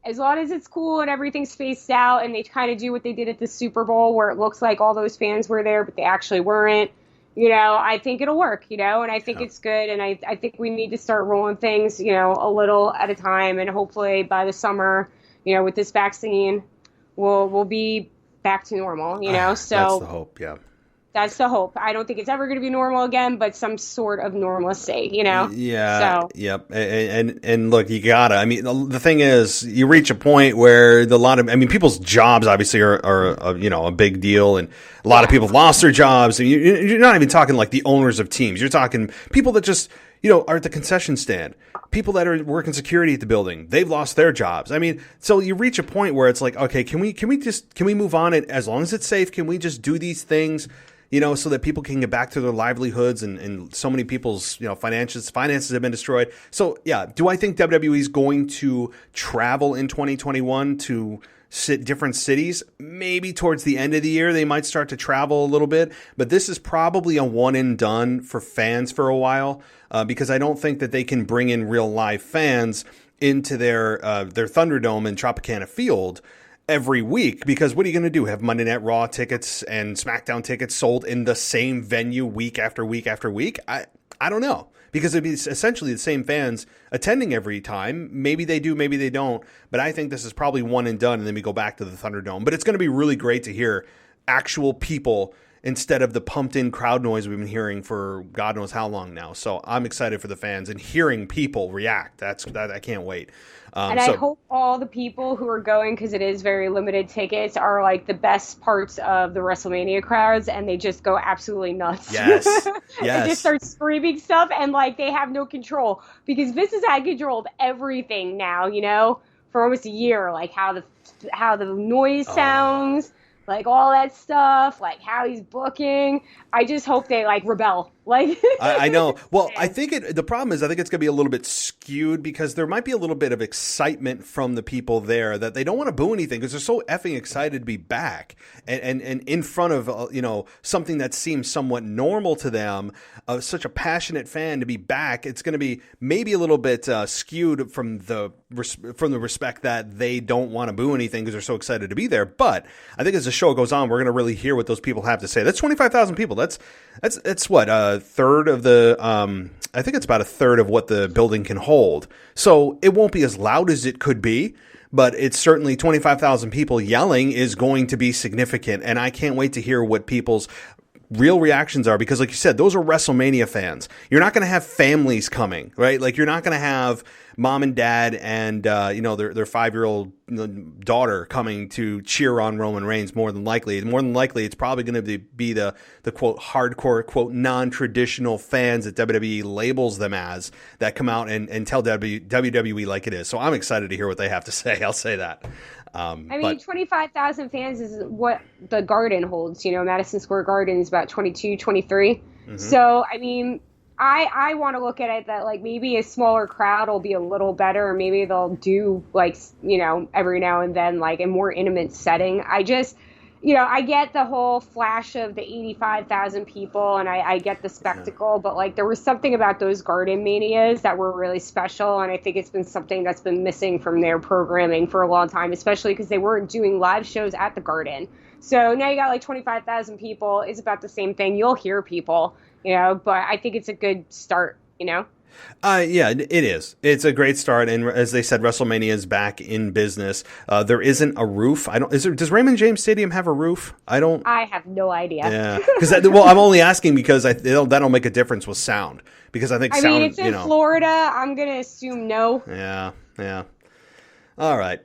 as long as it's cool and everything's spaced out and they kind of do what they did at the Super Bowl where it looks like all those fans were there, but they actually weren't. I think it'll work, and I think it's good. And I think we need to start rolling things, a little at a time. And hopefully by the summer, with this vaccine, we'll be back to normal, So that's the hope, yeah. That's the hope. I don't think it's ever going to be normal again, but some sort of normalcy, Yeah. So. Yep. And look, you gotta. I mean, the thing is, you reach a point where people's jobs obviously are a big deal, and a lot of people have lost their jobs. And you're not even talking like the owners of teams. You're talking people that just are at the concession stand. People that are working security at the building, they've lost their jobs. I mean, so you reach a point where it's like, okay, can we move on? It as long as it's safe, can we just do these things? So that people can get back to their livelihoods and so many people's, finances have been destroyed. So, yeah, do I think WWE is going to travel in 2021 to different cities? Maybe towards the end of the year, they might start to travel a little bit. But this is probably a one and done for fans for a while because I don't think that they can bring in real live fans into their Thunderdome and Tropicana Field every week, because what are you going to do? Have Monday Night Raw tickets and SmackDown tickets sold in the same venue week after week after week? I don't know, because it'd be essentially the same fans attending every time. Maybe they do, maybe they don't, but I think this is probably one and done, and then we go back to the Thunderdome. But it's going to be really great to hear actual people instead of the pumped in crowd noise we've been hearing for God knows how long now. So I'm excited for the fans and hearing people react. I can't wait. I hope all the people who are going, because it is very limited tickets, are like the best parts of the WrestleMania crowds, and they just go absolutely nuts. Yes. And just start screaming stuff, and like they have no control, because Vince has had control of everything now, for almost a year, like how the noise sounds. Like all that stuff, like how he's booking. I just hope they like rebel. Like I know. Well, I think the problem is I think it's going to be a little bit skewed because there might be a little bit of excitement from the people there that they don't want to boo anything because they're so effing excited to be back and in front of something that seems somewhat normal to them. Such a passionate fan to be back. It's going to be maybe a little bit skewed from the respect that they don't want to boo anything because they're so excited to be there. But I think as the show goes on, we're going to really hear what those people have to say. That's 25,000 people. That's what a third of the. I think it's about a third of what the building can hold. So it won't be as loud as it could be, but it's certainly 25,000 people yelling is going to be significant. And I can't wait to hear what people's real reactions are, because like you said, those are WrestleMania fans. You're not going to have families coming, right? Like you're not going to have mom and dad and their 5-year-old daughter coming to cheer on Roman Reigns. More than likely, it's probably going to be the quote hardcore quote non-traditional fans that WWE labels them as, that come out and tell WWE like it is. So I'm excited to hear what they have to say. I'll say that. 25,000 fans is what the Garden holds. Madison Square Garden is about 22, 23. Mm-hmm. So, I want to look at it that, like, maybe a smaller crowd will be a little better, or maybe they'll do, like, every now and then, like, a more intimate setting. I just, I get the whole flash of the 85,000 people, and I get the spectacle, but, like, there was something about those Garden Manias that were really special, and I think it's been something that's been missing from their programming for a long time, especially because they weren't doing live shows at the Garden. So now you got, like, 25,000 people. It's about the same thing. You'll hear people, but I think it's a good start, Yeah, it is. It's a great start, and as they said, WrestleMania is back in business. There isn't a roof. Does Raymond James Stadium have a roof? I have no idea. Yeah, because I'm only asking because that'll make a difference with sound. Because I think sound. It's in Florida. I'm gonna assume no. Yeah. All right.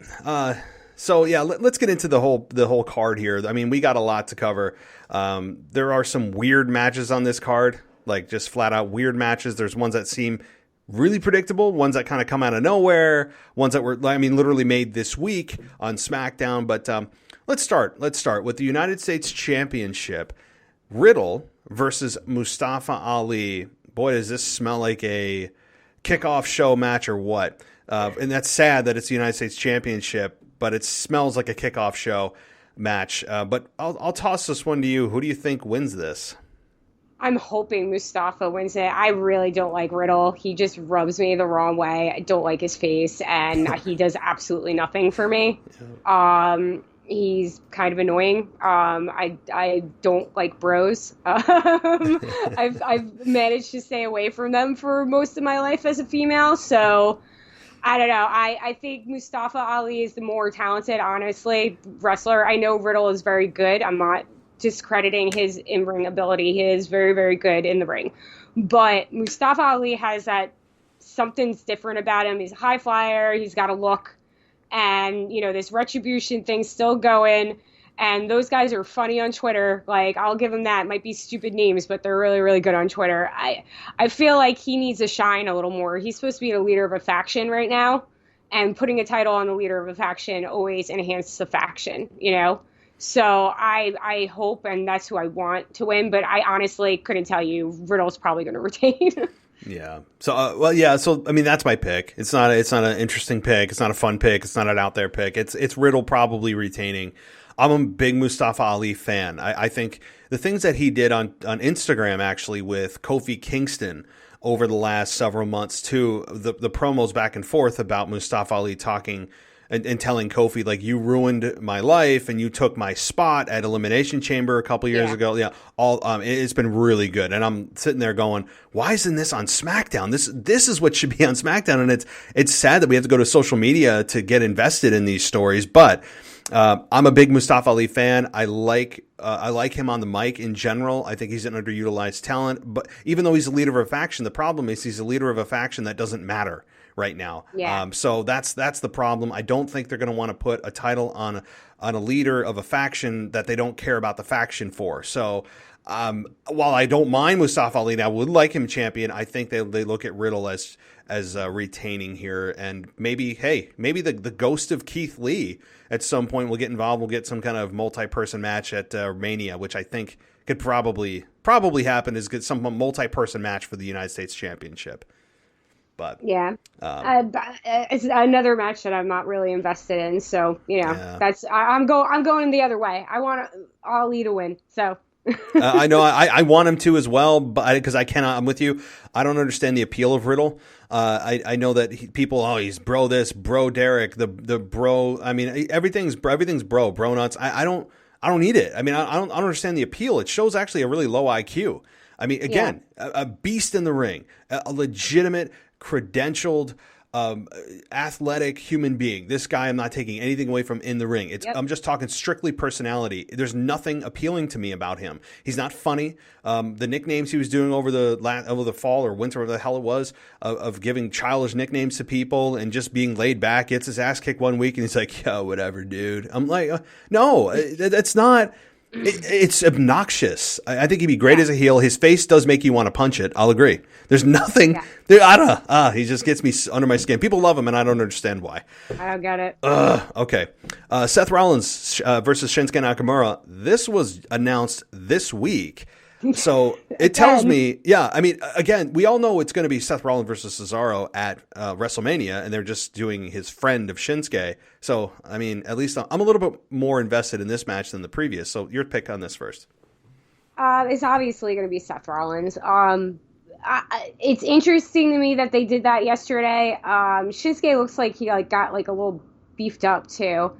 So yeah, let's get into the whole card here. We got a lot to cover. There are some weird matches on this card. Like just flat out weird matches. There's ones that seem really predictable, ones that kind of come out of nowhere, ones that were, literally made this week on SmackDown. But let's start with the United States Championship. Riddle versus Mustafa Ali. Boy, does this smell like a kickoff show match or what? And that's sad that it's the United States Championship, but it smells like a kickoff show match. But I'll toss this one to you. Who do you think wins this? I'm hoping Mustafa wins it. I really don't like Riddle. He just rubs me the wrong way. I don't like his face, and he does absolutely nothing for me. He's kind of annoying. I don't like bros. I've managed to stay away from them for most of my life as a female, so I don't know. I think Mustafa Ali is the more talented, honestly, wrestler. I know Riddle is very good. I'm not discrediting his in-ring ability. He is very, very good in the ring. But Mustafa Ali has that something's different about him. He's a high flyer. He's got a look. And, this retribution thing's still going. And those guys are funny on Twitter. Like, I'll give them that. It might be stupid names, but they're really, really good on Twitter. I feel like he needs to shine a little more. He's supposed to be the leader of a faction right now. And putting a title on the leader of a faction always enhances the faction, So I hope, and that's who I want to win, but I honestly couldn't tell you. Riddle's probably going to retain. Yeah. So, So, that's my pick. It's not an interesting pick. It's not a fun pick. It's not an out there pick. It's Riddle probably retaining. I'm a big Mustafa Ali fan. I think the things that he did on Instagram, actually, with Kofi Kingston over the last several months too, the promos back and forth about Mustafa Ali talking and telling Kofi, like, you ruined my life and you took my spot at Elimination Chamber a couple years ago. Yeah, it's been really good. And I'm sitting there going, why isn't this on SmackDown? This is what should be on SmackDown. And it's sad that we have to go to social media to get invested in these stories. But I'm a big Mustafa Ali fan. I like him on the mic in general. I think he's an underutilized talent. But even though he's a leader of a faction, the problem is he's a leader of a faction that doesn't matter right now. Yeah. So that's the problem. I don't think they're going to want to put a title on a leader of a faction that they don't care about the faction for. So while I don't mind Mustafa Ali, and I would like him champion, I think they look at Riddle as retaining here, and maybe the ghost of Keith Lee at some point will get involved. We'll get some kind of multi-person match at Mania, which I think could probably happen. Is get some multi-person match for the United States Championship. But yeah, it's another match that I'm not really invested in. So that's I'm going the other way. I want Ali to win. So. I know I want him to as well, but because I cannot, I'm with you. I don't understand the appeal of Riddle. I know that people, he's bro this, bro Derek, the bro. I mean, everything's bro nuts. I don't need it. I mean, I don't understand the appeal. It shows actually a really low IQ. I mean, again, a beast in the ring, a legitimate, credentialed athletic human being. This guy, I'm not taking anything away from in the ring. I'm just talking strictly personality. There's nothing appealing to me about him. He's not funny. The nicknames he was doing over the fall or winter, whatever the hell it was, of giving childish nicknames to people and just being laid back, gets his ass kicked one week and he's like, yo, whatever, dude. I'm like, no, that's not. It's obnoxious. I think he'd be great as a heel. His face does make you want to punch it. I'll agree. There's nothing. Yeah. I don't know. He just gets me under my skin. People love him, and I don't understand why. I don't get it. Okay. Seth Rollins versus Shinsuke Nakamura. This was announced this week. So it tells me, I mean, again, we all know it's going to be Seth Rollins versus Cesaro at WrestleMania, and they're just doing his friend of Shinsuke. So, I mean, at least I'm a little bit more invested in this match than the previous. So your pick on this first. It's obviously going to be Seth Rollins. It's interesting to me that they did that yesterday. Shinsuke looks like he got a little beefed up too.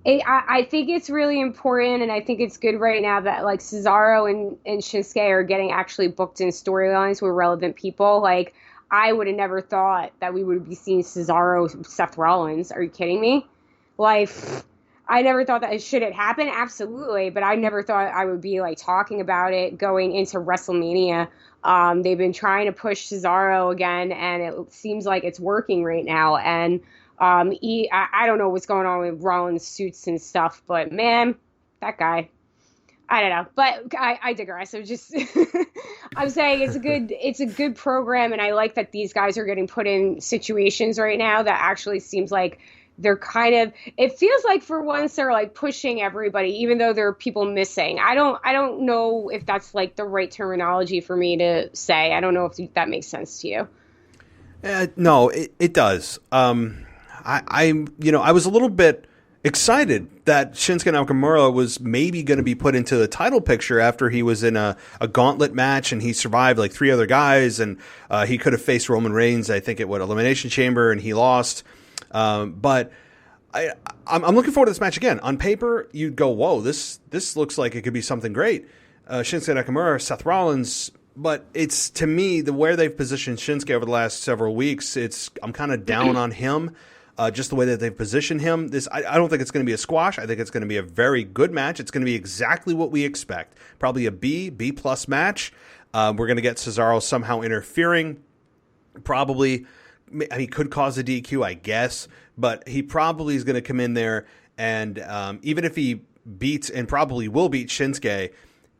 I think it's really important, and I think it's good right now that Cesaro and Shinsuke are getting actually booked in storylines with relevant people. I would have never thought that we would be seeing Cesaro, Seth Rollins. Are you kidding me? I never thought that should it happen. Absolutely, but I never thought I would be talking about it going into WrestleMania. They've been trying to push Cesaro again, and it seems like it's working right now. And I don't know what's going on with Rollins suits and stuff, but man, that guy, I don't know. But I digress. I'm just, I'm saying it's a good program, and I like that these guys are getting put in situations right now that actually seems like they're it feels like for once they're pushing everybody, even though there are people missing. I don't know if that's the right terminology for me to say. I don't know if that makes sense to you. No, it does. I was a little bit excited that Shinsuke Nakamura was maybe going to be put into the title picture after he was in a gauntlet match and he survived 3 other guys, and he could have faced Roman Reigns, I think, at Elimination Chamber, and he lost. But I'm looking forward to this match again. On paper, you'd go, whoa, this looks like it could be something great. Shinsuke Nakamura, Seth Rollins. But it's, to me, where they've positioned Shinsuke over the last several weeks, I'm kind of down on him. Just the way that they've positioned him. I don't think it's going to be a squash. I think it's going to be a very good match. It's going to be exactly what we expect. Probably a B+ match. We're going to get Cesaro somehow interfering. Probably, he could cause a DQ, I guess. But he probably is going to come in there, and even if he beats, and probably will beat Shinsuke,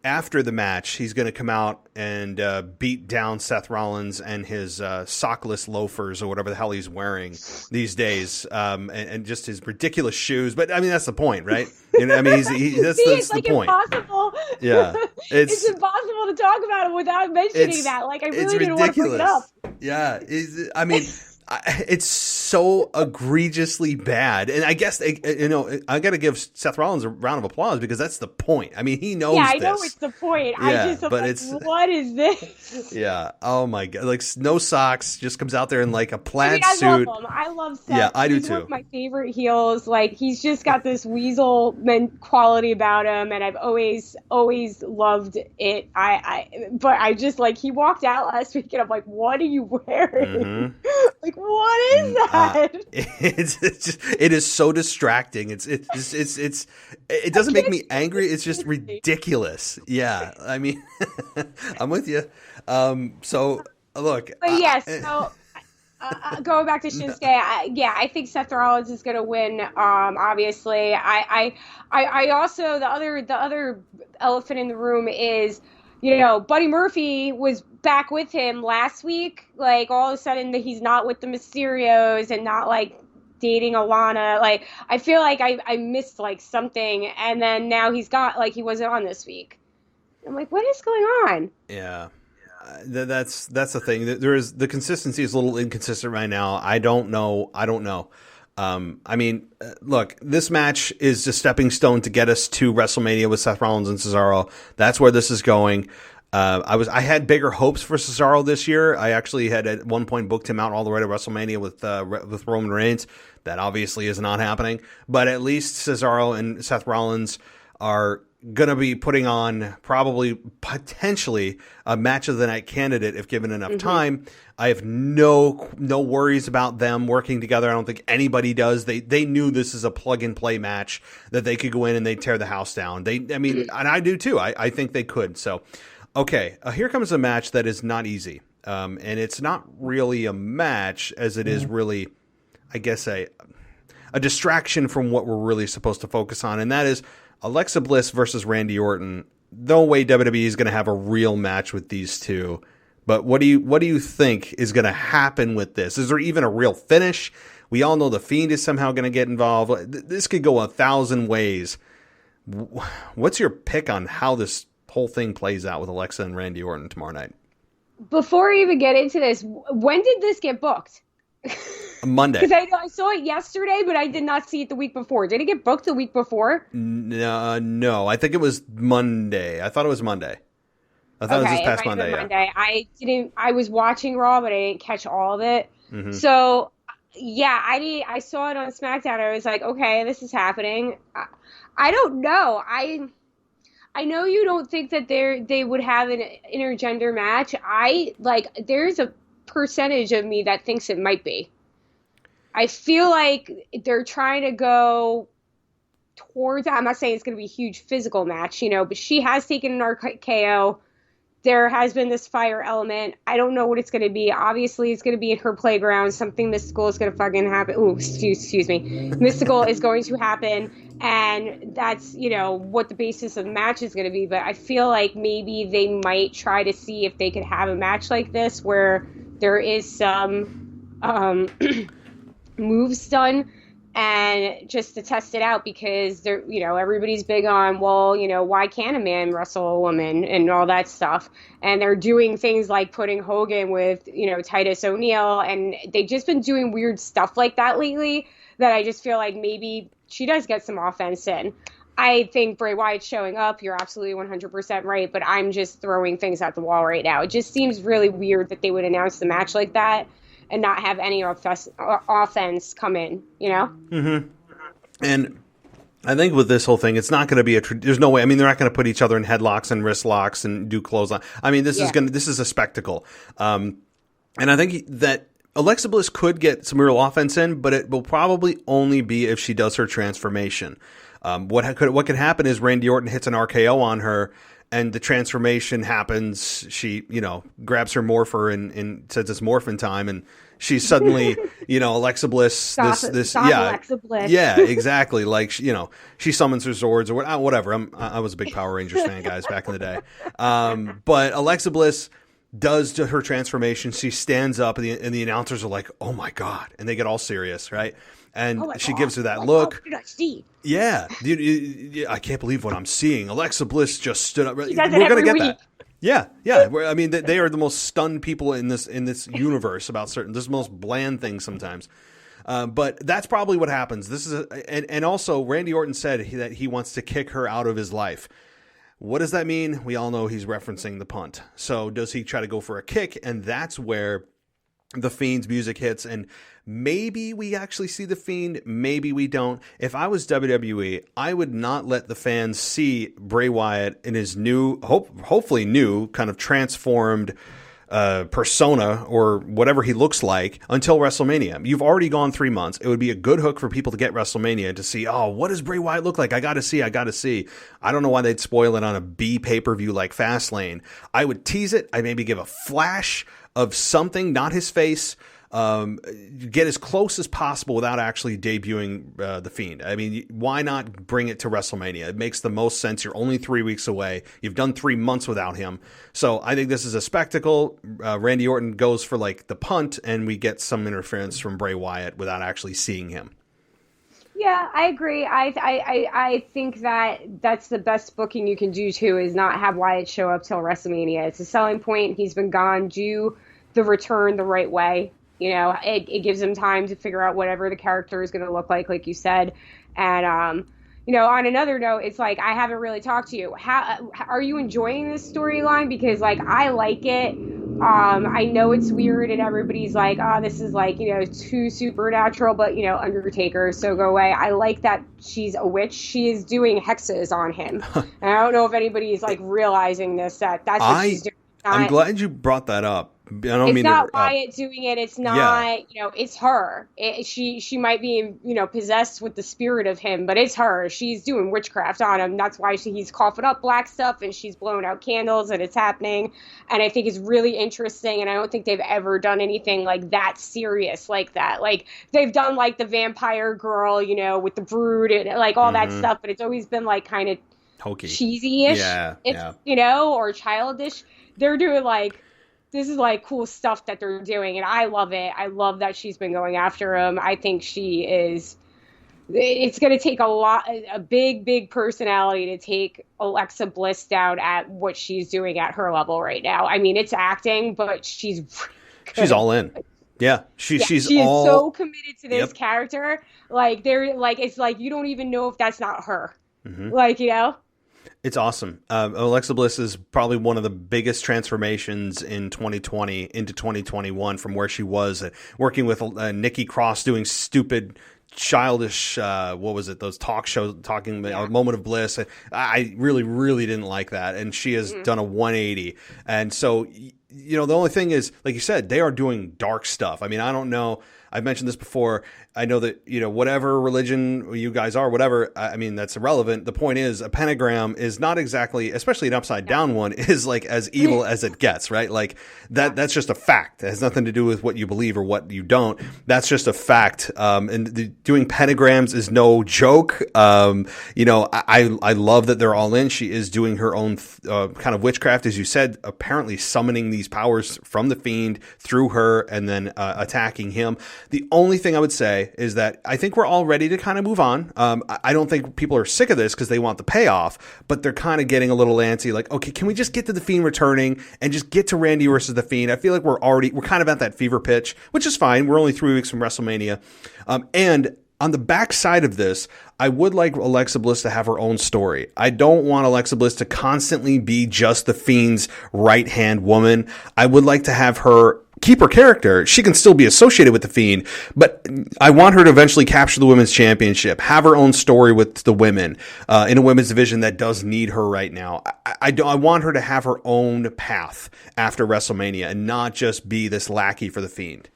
after the match, he's going to come out and beat down Seth Rollins and his sockless loafers or whatever the hell he's wearing these days, and just his ridiculous shoes. But I mean, that's the point, right? I mean, that's the point. Impossible. Yeah, it's impossible to talk about it without mentioning that. I really didn't want to bring it up. Yeah, I mean. It's so egregiously bad, and I guess I got to give Seth Rollins a round of applause because that's the point. I mean, he knows. Yeah, I know it's the point. Yeah, what is this? Yeah. Oh my god! No socks, just comes out there in a plaid suit. I love him. I love Seth. Yeah, I do he's too. One of my favorite heels. He's just got this weasel quality about him, and I've always loved it. But I just he walked out last week, and I'm like, what are you wearing? Mm-hmm. What is that? It is so distracting. It doesn't make me angry. It's just ridiculous. Yeah, I mean, I'm with you. So look. But yes. So going back to Shinsuke, I think Seth Rollins is going to win. Obviously, I also the other elephant in the room is, Buddy Murphy was back with him last week. All of a sudden he's not with the Mysterios and not dating Alana. I feel like I missed something, and then now he's got he wasn't on this week. I'm like, what is going on? Yeah. That's the thing. The consistency is a little inconsistent right now. I don't know. I mean, look, this match is a stepping stone to get us to WrestleMania with Seth Rollins and Cesaro. That's where this is going. I had bigger hopes for Cesaro this year. I actually had at one point booked him out all the way to WrestleMania with Roman Reigns. That obviously is not happening. But at least Cesaro and Seth Rollins are going to be putting on probably potentially a match of the night candidate if given enough time. I have no worries about them working together. I don't think anybody does. They knew this is a plug and play match that they could go in and they tear the house down. And I do too. I think they could. So, okay, here comes a match that is not easy. And it's not really a match as it is really, I guess, a distraction from what we're really supposed to focus on. And that is Alexa Bliss versus Randy Orton. No way WWE is going to have a real match with these two. But what do you think is going to happen with this? Is there even a real finish? We all know the Fiend is somehow going to get involved. This could go 1,000 ways. What's your pick on how this whole thing plays out with Alexa and Randy Orton tomorrow night? Before we even get into this, when did this get booked? Monday. Because I saw it yesterday, but I did not see it the week before. Did it get booked the week before? No. I think it was Monday. I thought it was Monday. I thought it was this past Monday. Monday. I was watching Raw, but I didn't catch all of it. So, yeah, I saw it on SmackDown. I was like, okay, this is happening. I don't know. I know you don't think that they would have an intergender match. There's a percentage of me that thinks it might be. I feel like they're trying to go towards, I'm not saying it's going to be a huge physical match, but she has taken an RKO. There has been this fire element. I don't know what it's going to be. Obviously, it's going to be in her playground. Something mystical is going to fucking happen. Oh, excuse me. Mystical is going to happen. And that's, what the basis of the match is going to be. But I feel like maybe they might try to see if they could have a match like this where there is some moves done, and just to test it out, because they're, everybody's big on, why can't a man wrestle a woman and all that stuff. And they're doing things like putting Hogan with, Titus O'Neil, and they've just been doing weird stuff like that lately that I just feel like maybe she does get some offense in. I think Bray Wyatt showing up, you're absolutely 100% right, but I'm just throwing things at the wall right now. It just seems really weird that they would announce the match like that and not have any offense come in, And I think with this whole thing, it's not going to be there's no way. I mean, they're not going to put each other in headlocks and wrist locks and do clothesline. I mean, this is a spectacle. And I think that Alexa Bliss could get some real offense in, but it will probably only be if she does her transformation. What could happen is Randy Orton hits an RKO on her, and the transformation happens. She, grabs her morpher and says it's morphin' time, and she's suddenly, Alexa Bliss. Stop Alexa Bliss. Yeah, exactly. Like, she summons her Zords or whatever. I was a big Power Rangers fan, guys, back in the day. But Alexa Bliss does her transformation. She stands up, and the announcers are like, "Oh my God!" and they get all serious, right? And she gives her that look. What did I see? Yeah, dude, I can't believe what I'm seeing. Alexa Bliss just stood up. She does it every week. That. Yeah. I mean, they are the most stunned people in this universe about certain. This is the most bland thing sometimes. But that's probably what happens. This is and also Randy Orton said that he wants to kick her out of his life. What does that mean? We all know he's referencing the punt. So does he try to go for a kick? And that's where the Fiend's music hits, and maybe we actually see the Fiend, maybe we don't. If I was WWE, I would not let the fans see Bray Wyatt in his new, hopefully new, kind of transformed persona or whatever he looks like until WrestleMania. You've already gone 3 months. It would be a good hook for people to get WrestleMania to see, what does Bray Wyatt look like? I got to see. I don't know why they'd spoil it on a B pay-per-view like Fastlane. I would tease it. I maybe give a flash of something, not his face, get as close as possible without actually debuting the Fiend. I mean, why not bring it to WrestleMania? It makes the most sense. You're only 3 weeks away. You've done 3 months without him. So I think this is a spectacle. Randy Orton goes for like the punt, and we get some interference from Bray Wyatt without actually seeing him. Yeah, I agree. I think that's the best booking you can do too, is not have Wyatt show up till WrestleMania. It's a selling point. He's been gone. Do the return the right way. It gives him time to figure out whatever the character is going to look like you said. And, on another note, it's like, I haven't really talked to you. How are you enjoying this storyline? Because, I like it, I know it's weird and everybody's like, oh, this is like, too supernatural, but, Undertaker, so go away. I like that she's a witch. She is doing hexes on him. And I don't know if anybody's like realizing this, that's what she's doing. I'm glad you brought that up. It's not Wyatt doing it. It's not, it's her. She might be, possessed with the spirit of him, but it's her. She's doing witchcraft on him. That's why he's coughing up black stuff and she's blowing out candles and it's happening. And I think it's really interesting. And I don't think they've ever done anything like that serious like that. Like they've done like the vampire girl, with the brood and like all that stuff. But it's always been like kind of hokey, cheesy-ish. Or childish. They're doing like, this is like cool stuff that they're doing, and I love it. I love that she's been going after him. I think she is. It's going to take a big personality to take Alexa Bliss down at what she's doing at her level right now. I mean, it's acting, but she's all in. Yeah, she is so committed to this character. Like it's like you don't even know if that's not her. Like It's awesome. Alexa Bliss is probably one of the biggest transformations in 2020 into 2021 from where she was working with Nikki Cross doing stupid, childish, what was it? Those talk shows talking Moment of Bliss. I really, really didn't like that. And she has done a 180. And so, the only thing is, like you said, they are doing dark stuff. I mean, I don't know. I've mentioned this before. I know that, whatever religion you guys are, whatever, I mean, that's irrelevant. The point is a pentagram is not exactly, especially an upside down one, is like as evil as it gets, right? Like that's just a fact. It has nothing to do with what you believe or what you don't. That's just a fact. And doing pentagrams is no joke. I love that they're all in. She is doing her own kind of witchcraft, as you said, apparently summoning these powers from the Fiend through her and then attacking him. The only thing I would say is that I think we're all ready to kind of move on. I don't think people are sick of this because they want the payoff, but they're kind of getting a little antsy. Like, okay, can we just get to the Fiend returning and just get to Randy versus the Fiend? I feel like we're kind of at that fever pitch, which is fine. We're only 3 weeks from WrestleMania. And on the backside of this, I would like Alexa Bliss to have her own story. I don't want Alexa Bliss to constantly be just the Fiend's right-hand woman. I would like to have her keep her character. She can still be associated with the Fiend, but I want her to eventually capture the women's championship, have her own story with the women in a women's division that does need her right now. I want her to have her own path after WrestleMania and not just be this lackey for the Fiend.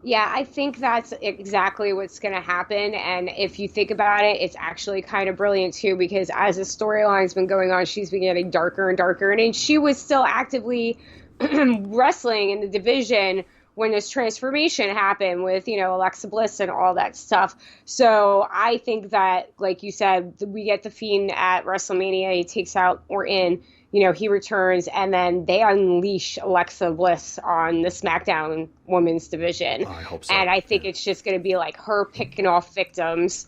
Yeah, I think that's exactly what's going to happen. And if you think about it, it's actually kind of brilliant, too, because as the storyline's been going on, she's been getting darker and darker. And she was still actively wrestling in the division when this transformation happened with, Alexa Bliss and all that stuff. So I think that, like you said, we get the Fiend at WrestleMania. He takes out Orton. He returns, and then they unleash Alexa Bliss on the SmackDown Women's division. Oh, I hope so. And I think it's just going to be like her picking off victims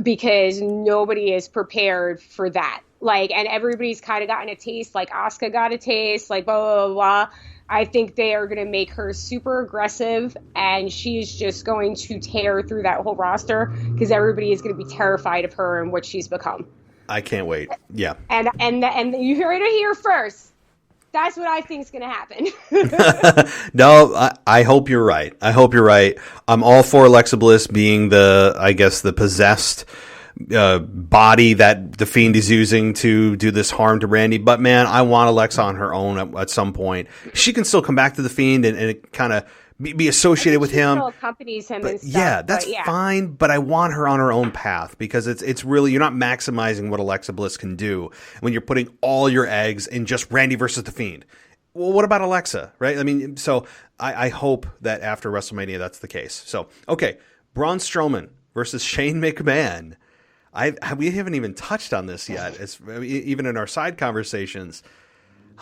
because nobody is prepared for that. And everybody's kind of gotten a taste, like Asuka got a taste, like blah, blah, blah. I think they are going to make her super aggressive, and she's just going to tear through that whole roster because everybody is going to be terrified of her and what she's become. I can't wait. Yeah. And you heard it here first. That's what I think is going to happen. No, I hope you're right. I'm all for Alexa Bliss being the possessed body that the Fiend is using to do this harm to Randy. But man, I want Alexa on her own at some point. She can still come back to the Fiend and kind of be associated with him. Still accompanies him and stuff. Yeah, that's fine. But I want her on her own path because it's really, you're not maximizing what Alexa Bliss can do when you're putting all your eggs in just Randy versus the Fiend. Well, what about Alexa, right? I mean, so I hope that after WrestleMania that's the case. So, okay, Braun Strowman versus Shane McMahon. We haven't even touched on this yet. Even in our side conversations.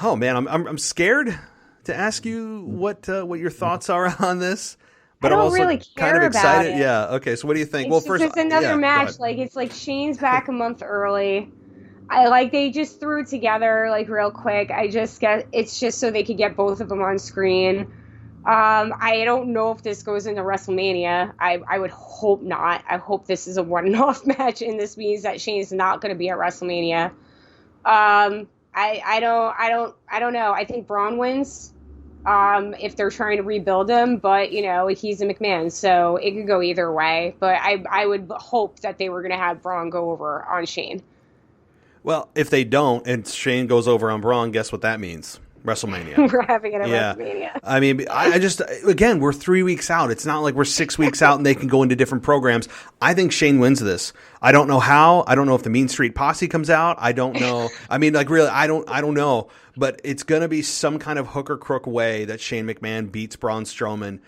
Oh man, I'm scared to ask you what your thoughts are on this, but I'm also really care kind of excited. About it. Yeah. Okay. So what do you think? It's another match. It's like Shane's back a month early. They just threw it together real quick. It's just so they could get both of them on screen. I don't know if this goes into WrestleMania. I would hope not. I hope this is a one-off match, and this means that Shane's not going to be at WrestleMania. I don't know. I think Braun wins. if they're trying to rebuild him, but he's a McMahon, so it could go either way. But I would hope that they were going to have Braun go over on Shane. Well, if they don't and Shane goes over on Braun, guess what that means? WrestleMania. We're having it at WrestleMania. I mean, I just, again, we're 3 weeks out. It's not like we're 6 weeks out and they can go into different programs. I think Shane wins this. I don't know how. I don't know if the Mean Street Posse comes out. I don't know. I mean, like, really, I don't know. But it's going to be some kind of hook or crook way that Shane McMahon beats Braun Strowman.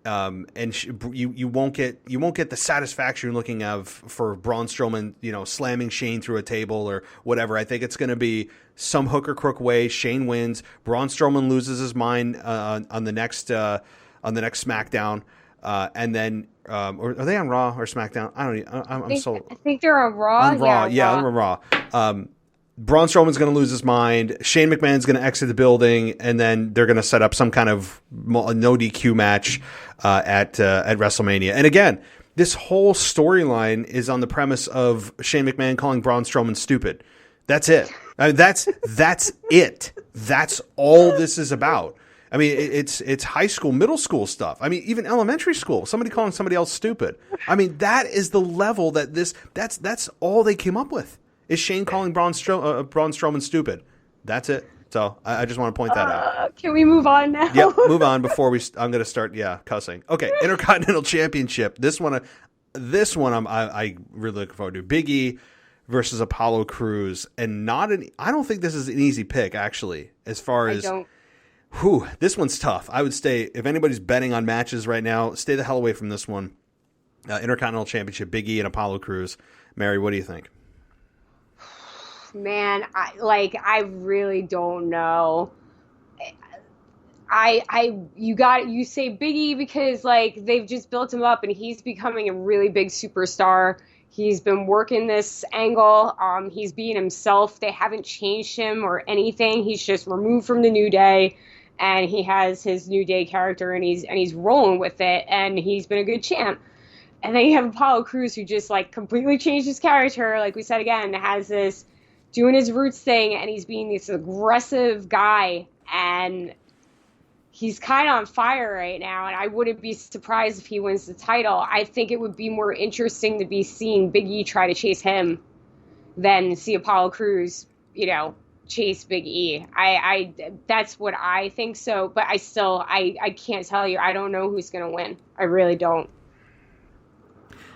And you won't get the satisfaction you're looking of for Braun Strowman, slamming Shane through a table or whatever. I think it's going to be some hook or crook way. Shane wins. Braun Strowman loses his mind on the next SmackDown, and then or are they on Raw or SmackDown? I think they're on Raw. On Raw, yeah, on Raw. Braun Strowman's going to lose his mind. Shane McMahon's going to exit the building, and then they're going to set up some kind of no DQ match at WrestleMania. And again, this whole storyline is on the premise of Shane McMahon calling Braun Strowman stupid. That's it. I mean, that's it. That's all this is about. I mean, it's high school, middle school stuff. I mean, even elementary school. Somebody calling somebody else stupid. I mean, that is the level that that's all they came up with. Is Shane calling Braun Strowman stupid? That's it. So I just want to point that out. Can we move on now? Yep, move on before I'm going to start cussing. Okay, Intercontinental Championship. This one I really looking forward to. Big E versus Apollo Crews, and I don't think this is an easy pick actually. As far as this one's tough. I would stay, if anybody's betting on matches right now, stay the hell away from this one. Intercontinental Championship, Big E and Apollo Crews. Mary, what do you think? Man, I really don't know. You say Big E because they've just built him up and he's becoming a really big superstar. He's been working this angle. He's being himself. They haven't changed him or anything. He's just removed from the New Day, and he has his New Day character, and he's rolling with it, and he's been a good champ. And then you have Apollo Crews, who just completely changed his character. Like we said again, has this doing his roots thing, and he's being this aggressive guy, and he's kind of on fire right now, and I wouldn't be surprised if he wins the title. I think it would be more interesting to be seeing Big E try to chase him than see Apollo Crews, chase Big E. That's what I think so, but I can't tell you. I don't know who's going to win. I really don't.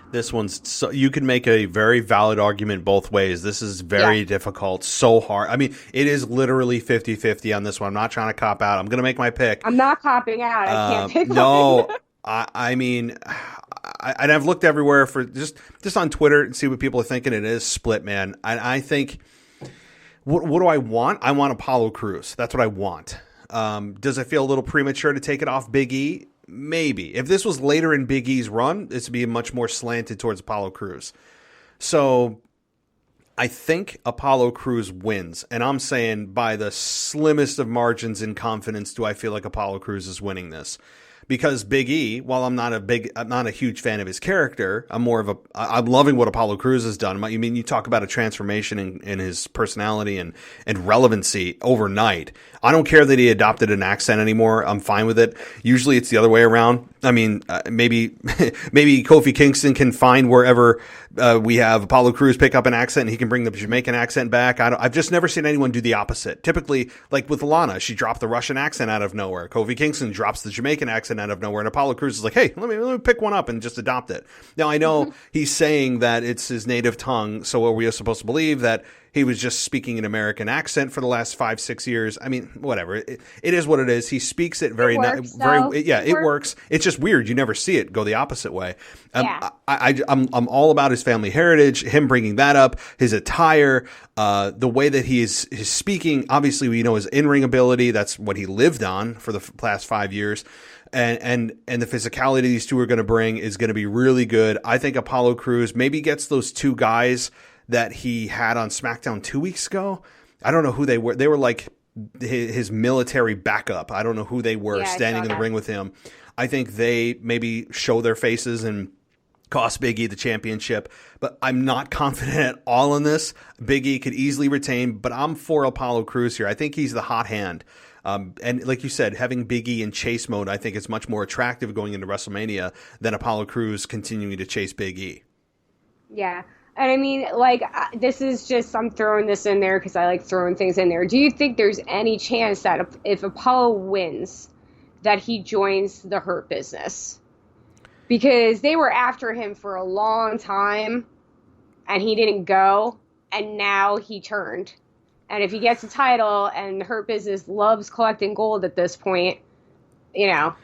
This one's so, you can make a very valid argument both ways. This is very difficult, so hard. I mean, it is literally 50-50 on this one. I'm not trying to cop out. I'm going to make my pick. I'm not copping out. I can't pick no, I mean, I've looked everywhere for just on Twitter and see what people are thinking. It is split, man. I think, what do I want? I want Apollo Crews. That's what I want. Does it feel a little premature to take it off Big E? Maybe. If this was later in Big E's run, this would be much more slanted towards Apollo Crews. So I think Apollo Crews wins. And I'm saying by the slimmest of margins in confidence do I feel like Apollo Crews is winning this. Because Big E, while I'm not a huge fan of his character, I'm loving what Apollo Crews has done. I mean, you talk about a transformation in his personality and relevancy overnight. I don't care that he adopted an accent anymore. I'm fine with it. Usually it's the other way around. I mean, maybe Kofi Kingston can find wherever we have Apollo Crews pick up an accent and he can bring the Jamaican accent back. I've just never seen anyone do the opposite. Typically, like with Lana, she dropped the Russian accent out of nowhere. Kofi Kingston drops the Jamaican accent out of nowhere, and Apollo Crews is like, hey, let me pick one up and just adopt it. Now, I know he's saying that it's his native tongue, so are we supposed to believe that he was just speaking an American accent for the last 5-6 years? I mean, whatever. It is what it is. He speaks it very, it works. It's just weird. You never see it go the opposite way. I'm all about his family heritage, him bringing that up, his attire, the way that his speaking. Obviously, we know his in-ring ability. That's what he lived on for the past 5 years. And the physicality these two are going to bring is going to be really good. I think Apollo Crews maybe gets those two guys that he had on SmackDown 2 weeks ago. I don't know who they were. They were like his military backup. I don't know who they were standing in the ring with him. I think they maybe show their faces and cost Big E the championship, but I'm not confident at all in this. Big E could easily retain, but I'm for Apollo Crews here. I think he's the hot hand. And like you said, having Big E in chase mode, I think is much more attractive going into WrestleMania than Apollo Crews continuing to chase Big E. Yeah. And I mean, like, this is just, I'm throwing this in there because I like throwing things in there. Do you think there's any chance that if Apollo wins, that he joins the Hurt Business? Because they were after him for a long time, and he didn't go, and now he turned. And if he gets a title, and the Hurt Business loves collecting gold at this point, you know.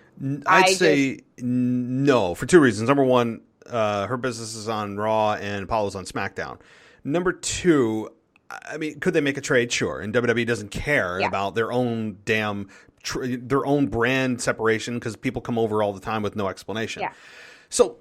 I'd say no, for two reasons. Number one, Her Business is on Raw and Apollo's on SmackDown. Number two, I mean, could they make a trade? Sure. And WWE doesn't care about their own their own brand separation because people come over all the time with no explanation. Yeah. So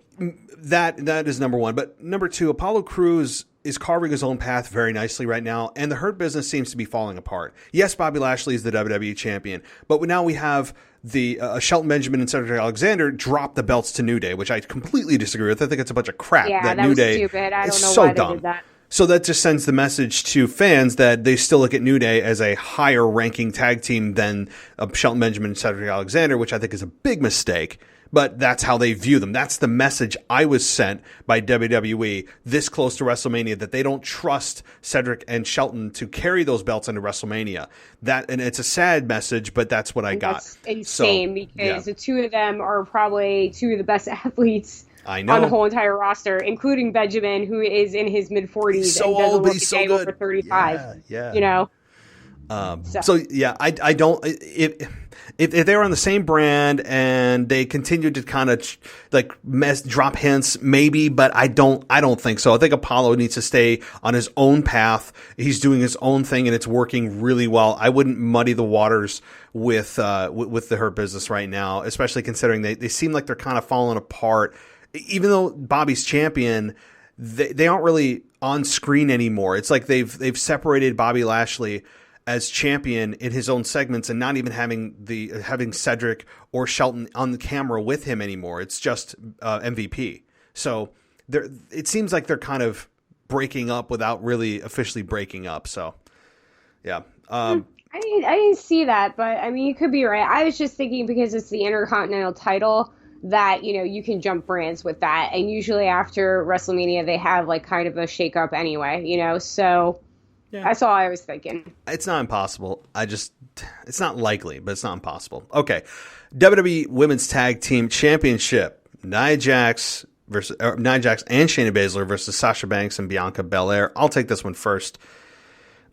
that is number one. But number two, Apollo Crews is carving his own path very nicely right now, and the Hurt Business seems to be falling apart. Yes, Bobby Lashley is the WWE champion, but now we have the Shelton Benjamin and Cedric Alexander drop the belts to New Day, which I completely disagree with. I think it's a bunch of crap. Yeah, that New was Day stupid. I don't know so why dumb. they did that. So that just sends the message to fans that they still look at New Day as a higher ranking tag team than Shelton Benjamin and Cedric Alexander, which I think is a big mistake. But that's how they view them. That's the message I was sent by WWE this close to WrestleMania, that they don't trust Cedric and Shelton to carry those belts into WrestleMania. And it's a sad message, but that's what I got. That's insane because the two of them are probably two of the best athletes on the whole entire roster, including Benjamin, who is in his mid-40s so and doesn't old, but look he's a so day good. over 35. Yeah. You know? I don't. If they were on the same brand and they continued to kind of drop hints, maybe, but I don't think so. I think Apollo needs to stay on his own path. He's doing his own thing and it's working really well. I wouldn't muddy the waters with the Hurt Business right now, especially considering they seem like they're kind of falling apart. Even though Bobby's champion, they aren't really on screen anymore. It's like they've separated Bobby Lashley as champion in his own segments and not even having Cedric or Shelton on the camera with him anymore. It's just MVP. So it seems like they're kind of breaking up without really officially breaking up. So yeah. I didn't see that, but I mean, you could be right. I was just thinking because it's the Intercontinental title that, you know, you can jump brands with that. And usually after WrestleMania, they have like kind of a shakeup anyway, you know, so yeah. That's all I was thinking. It's not impossible. It's not likely, but it's not impossible. Okay. WWE Women's Tag Team Championship. Nia Jax and Shayna Baszler versus Sasha Banks and Bianca Belair. I'll take this one first.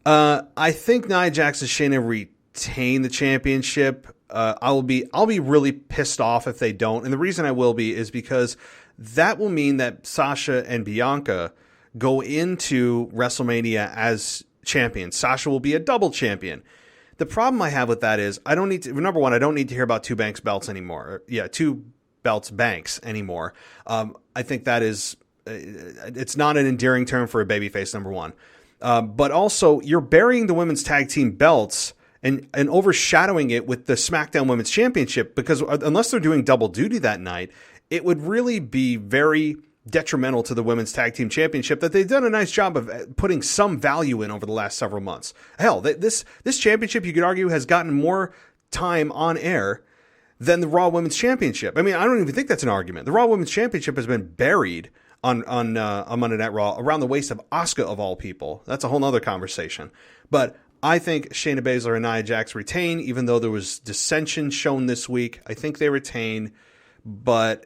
I think Nia Jax and Shayna retain the championship. I'll be really pissed off if they don't. And the reason I will be is because that will mean that Sasha and Bianca go into WrestleMania as champions. Sasha will be a double champion. The problem I have with that is number one, I don't need to hear about two Banks belts anymore. Two belts Banks anymore. I think that is, it's not an endearing term for a babyface, number one. But also you're burying the women's tag team belts and overshadowing it with the SmackDown Women's Championship, because unless they're doing double duty that night, it would really be very detrimental to the Women's Tag Team Championship that they've done a nice job of putting some value in over the last several months. Hell, this championship, you could argue, has gotten more time on air than the Raw Women's Championship. I mean, I don't even think that's an argument. The Raw Women's Championship has been buried on Monday Night Raw around the waist of Asuka, of all people. That's a whole nother conversation. But I think Shayna Baszler and Nia Jax retain, even though there was dissension shown this week. I think they retain. But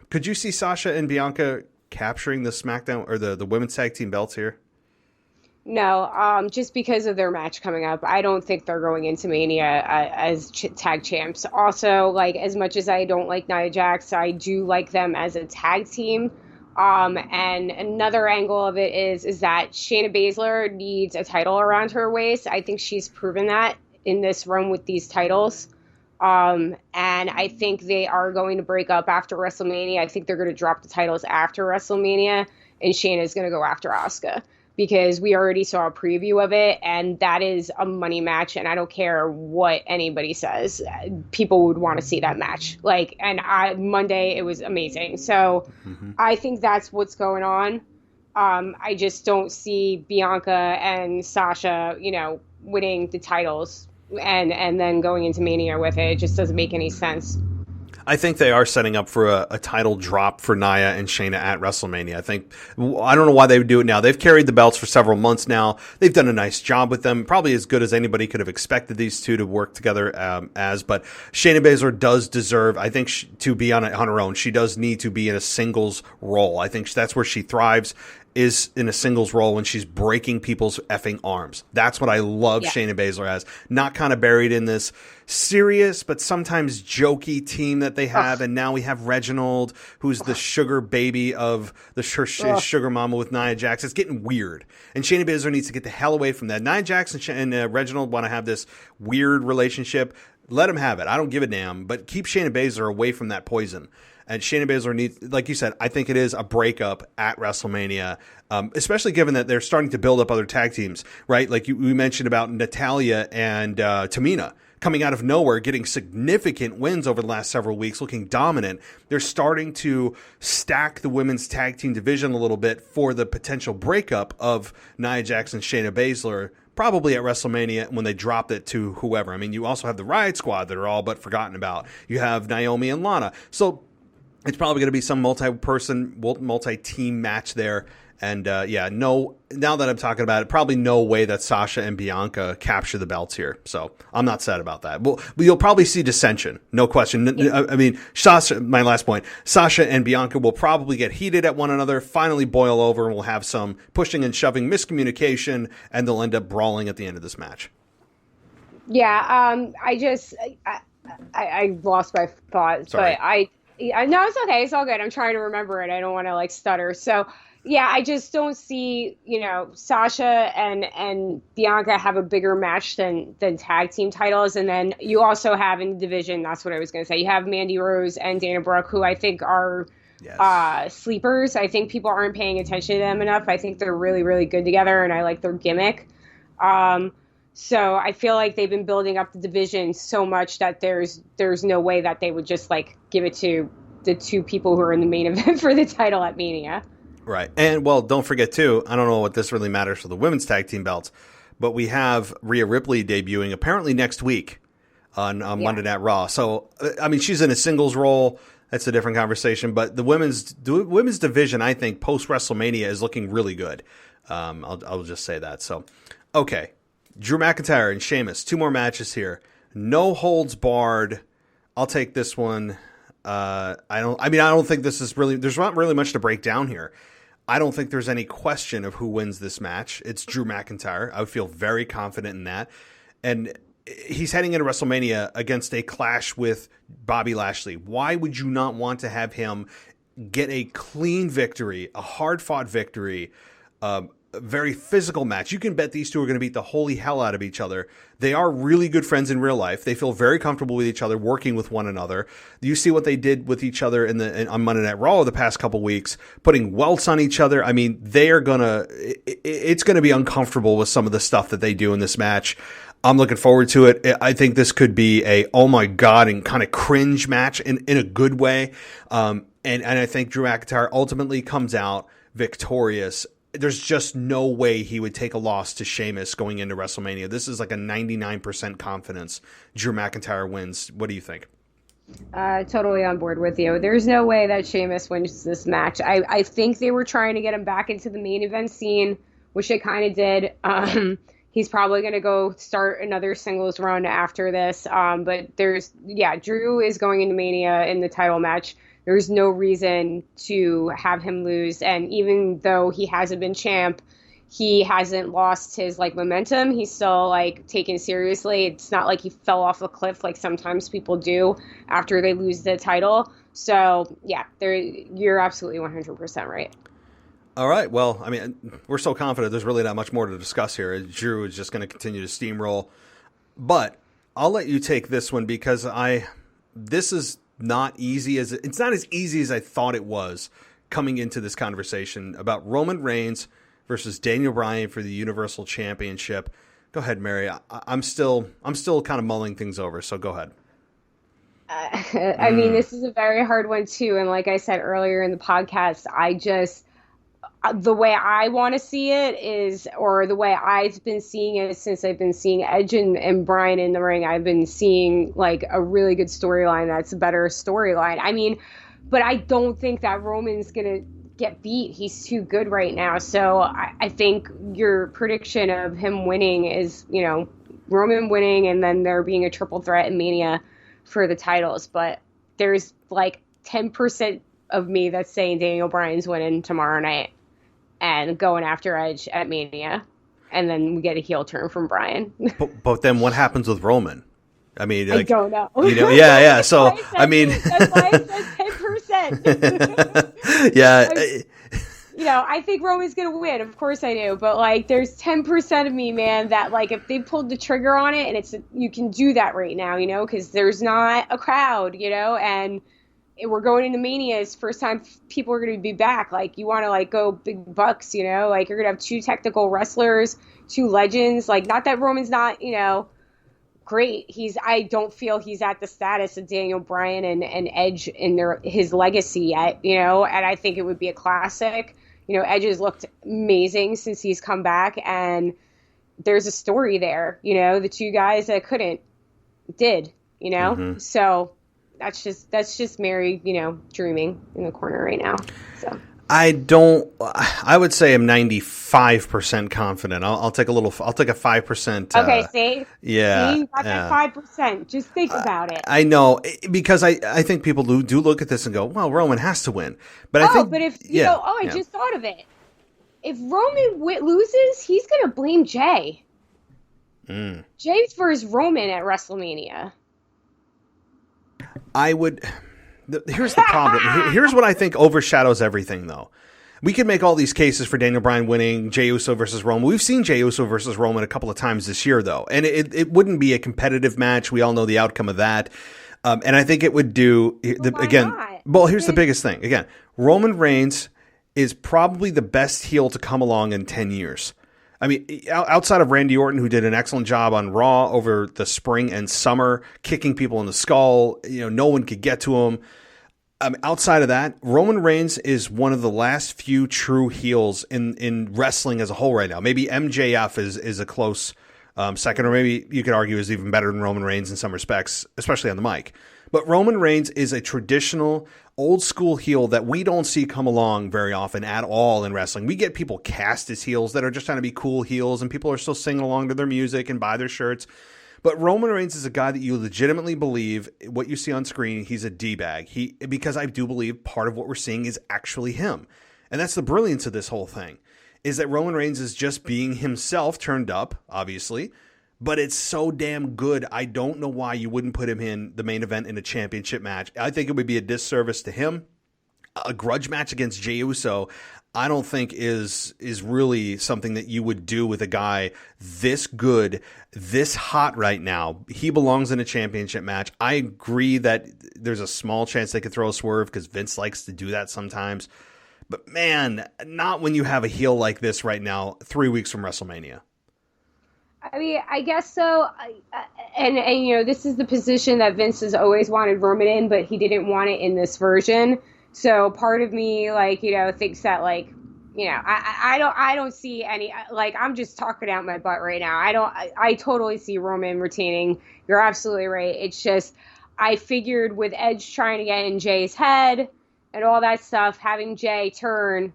could you see Sasha and Bianca capturing the SmackDown or the women's tag team belts here? No, just because of their match coming up. I don't think they're going into Mania as tag champs. Also, like, as much as I don't like Nia Jax, I do like them as a tag team. And another angle of it is that Shayna Baszler needs a title around her waist. I think she's proven that in this run with these titles. And I think they are going to break up after WrestleMania. I think they're going to drop the titles after WrestleMania, and Shayna's going to go after Asuka, because we already saw a preview of it, and that is a money match, and I don't care what anybody says. People would want to see that match. Monday, it was amazing. So I think that's what's going on. I just don't see Bianca and Sasha, winning the titles and then going into Mania with it. It just doesn't make any sense. I think they are setting up for a title drop for Nia and Shayna at WrestleMania. I don't know why they would do it now. They've carried the belts for several months now. They've done a nice job with them, probably as good as anybody could have expected these two to work together but Shayna Baszler does deserve, I think, to be on her own. She does need to be in a singles role. I think that's where she thrives, is in a singles role when she's breaking people's effing arms. That's what I love Shayna Baszler as. Not kind of buried in this serious but sometimes jokey team that they have. And now we have Reginald, who's the sugar baby of the sugar mama with Nia Jax. It's getting weird. And Shayna Baszler needs to get the hell away from that. Nia Jax and Reginald want to have this weird relationship. Let them have it. I don't give a damn. But keep Shayna Baszler away from that poison. And Shayna Baszler needs, like you said, I think it is a breakup at WrestleMania, especially given that they're starting to build up other tag teams, right? Like we mentioned about Natalya and Tamina coming out of nowhere, getting significant wins over the last several weeks, looking dominant. They're starting to stack the women's tag team division a little bit for the potential breakup of Nia Jax and Shayna Baszler, probably at WrestleMania when they drop it to whoever. I mean, you also have the Riot Squad that are all but forgotten about. You have Naomi and Lana. So it's probably going to be some multi-team match there. And now that I'm talking about it, probably no way that Sasha and Bianca capture the belts here. So I'm not sad about that. Well, you'll probably see dissension, no question. I mean, Sasha, my last point, Sasha and Bianca will probably get heated at one another, finally boil over, and we'll have some pushing and shoving, miscommunication, and they'll end up brawling at the end of this match. Yeah, I lost my thought, Sorry. but no, it's okay. It's all good. I'm trying to remember it. I don't want to stutter. So yeah, I just don't see, Sasha and Bianca have a bigger match than tag team titles. And then you also have in the division, that's what I was going to say. You have Mandy Rose and Dana Brooke, who I think are sleepers. I think people aren't paying attention to them enough. I think they're really, really good together, and I like their gimmick. So I feel like they've been building up the division so much that there's no way that they would just give it to the two people who are in the main event for the title at Mania. Right. And well, don't forget too, I don't know what this really matters for the women's tag team belts, but we have Rhea Ripley debuting apparently next week on Monday Night Raw. So, I mean, she's in a singles role. That's a different conversation, but the women's division, I think post WrestleMania is looking really good. I'll just say that. So, okay. Drew McIntyre and Sheamus, 2 more matches here. No holds barred. I'll take this one. I don't think this is really, there's not really much to break down here. I don't think there's any question of who wins this match. It's Drew McIntyre. I would feel very confident in that. And he's heading into WrestleMania against a clash with Bobby Lashley. Why would you not want to have him get a clean victory, a hard-fought victory, a very physical match? You can bet these two are going to beat the holy hell out of each other. They are really good friends in real life. They feel very comfortable with each other, working with one another. You see what they did with each other on Monday Night Raw the past couple weeks, putting welts on each other. I mean, it's going to be uncomfortable with some of the stuff that they do in this match. I'm looking forward to it. I think this could be a, oh my God, and kind of cringe match in a good way. And I think Drew McIntyre ultimately comes out victorious. There's just no way he would take a loss to Sheamus going into WrestleMania. This is like a 99% confidence Drew McIntyre wins. What do you think? Totally on board with you. There's no way that Sheamus wins this match. I think they were trying to get him back into the main event scene, which they kind of did. He's probably going to go start another singles run after this. But Drew is going into Mania in the title match. There's no reason to have him lose. And even though he hasn't been champ, he hasn't lost his momentum. He's still taken seriously. It's not like he fell off a cliff like sometimes people do after they lose the title. So yeah, you're absolutely 100% right. All right. Well, I mean, we're so confident there's really not much more to discuss here. Drew is just going to continue to steamroll. But I'll let you take this one because this is not easy it's not as easy as I thought it was coming into this conversation about Roman Reigns versus Daniel Bryan for the Universal Championship. Go ahead, Mary. I'm still kind of mulling things over, so go ahead. I mean, this is a very hard one too, and like I said earlier in the podcast, the way I want to see it is, or the way I've been seeing it since I've been seeing Edge and Bryan in the ring, I've been seeing like a really good storyline that's a better storyline. I mean, but I don't think that Roman's going to get beat. He's too good right now. So I think your prediction of him winning is, you know, Roman winning and then there being a triple threat in Mania for the titles. But there's like 10% of me that's saying Daniel Bryan's winning tomorrow night and going after Edge at Mania, and then we get a heel turn from Bryan. But then what happens with Roman? I mean, like, I don't know. You know, yeah. So I mean, that's why I said 10%. Yeah. You know, I think Roman's gonna win. Of course I do. But like, there's 10% of me, man, that like if they pulled the trigger on it, and you can do that right now, you know, because there's not a crowd, you know, and we're going into Mania. It's the first time people are going to be back. Like, you want to, like, go big bucks, you know? Like, you're going to have two technical wrestlers, two legends. Like, not that Roman's not, you know, great. I don't feel he's at the status of Daniel Bryan and Edge in his legacy yet, you know? And I think it would be a classic. You know, Edge has looked amazing since he's come back, and there's a story there, you know? The two guys that did, you know? Mm-hmm. So that's just Mary, you know, dreaming in the corner right now. So I would say I'm 95% confident. I'll take a 5%. Okay, see? Yeah. See, you got that 5%. Just think about it. I know, because I think people do look at this and go, well, Roman has to win. But I think, but if, I just thought of it. If Roman loses, he's going to blame Jay. Jay's versus Roman at WrestleMania. Here's the problem. Here's what I think overshadows everything, though. We could make all these cases for Daniel Bryan winning, Jey Uso versus Roman. We've seen Jey Uso versus Roman a couple of times this year, though. And it wouldn't be a competitive match. We all know the outcome of that. And I think it would do, well, here's the biggest thing. Again, Roman Reigns is probably the best heel to come along in 10 years. I mean, outside of Randy Orton, who did an excellent job on Raw over the spring and summer, kicking people in the skull, you know, no one could get to him. Outside of that, Roman Reigns is one of the last few true heels in wrestling as a whole right now. Maybe MJF is a close second, or maybe you could argue is even better than Roman Reigns in some respects, especially on the mic. But Roman Reigns is a traditional, old-school heel that we don't see come along very often at all in wrestling. We get people cast as heels that are just trying to be cool heels, and people are still singing along to their music and buy their shirts. But Roman Reigns is a guy that you legitimately believe, what you see on screen, he's a D-bag. Because I do believe part of what we're seeing is actually him. And that's the brilliance of this whole thing, is that Roman Reigns is just being himself turned up, obviously, but it's so damn good. I don't know why you wouldn't put him in the main event in a championship match. I think it would be a disservice to him. A grudge match against Jey Uso, I don't think is really something that you would do with a guy this good, this hot right now. He belongs in a championship match. I agree that there's a small chance they could throw a swerve because Vince likes to do that sometimes. But man, not when you have a heel like this right now, 3 weeks from WrestleMania. I mean, I guess so. And you know, this is the position that Vince has always wanted Roman in, but he didn't want it in this version. So part of me, like, you know, thinks that, like, you know, I don't see any, like, I'm just talking out my butt right now. I totally see Roman retaining. You're absolutely right. It's just, I figured with Edge trying to get in Jay's head and all that stuff, having Jay turn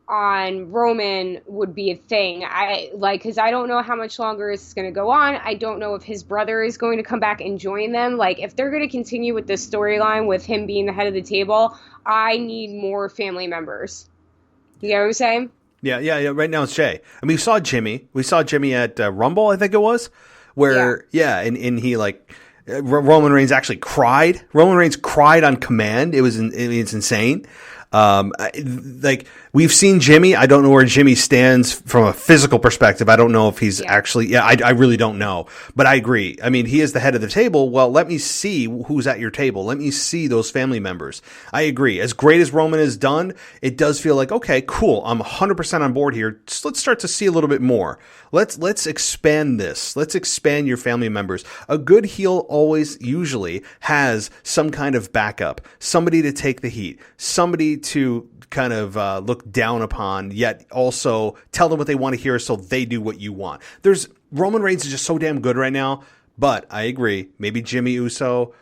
on Roman would be a thing. Because I don't know how much longer this is going to go on. I don't know if his brother is going to come back and join them. Like, if they're going to continue with this storyline with him being the head of the table, I need more family members. You know what I'm saying? Yeah. Right now it's Jay. I mean, we saw Jimmy at Rumble, I think it was, where, and he, like, Roman Reigns actually cried. Roman Reigns cried on command. It's insane. Like, we've seen Jimmy. I don't know where Jimmy stands from a physical perspective. I don't know if he's actually, I really don't know, but I agree. I mean, he is the head of the table. Well, let me see who's at your table. Let me see those family members. I agree. As great as Roman has done, it does feel like, okay, cool. I'm 100% on board here. Just let's start to see a little bit more. Let's expand this. Let's expand your family members. A good heel always usually has some kind of backup, somebody to take the heat, somebody to kind of look down upon, yet also tell them what they want to hear so they do what you want. Roman Reigns is just so damn good right now, but I agree. Maybe Jimmy Uso,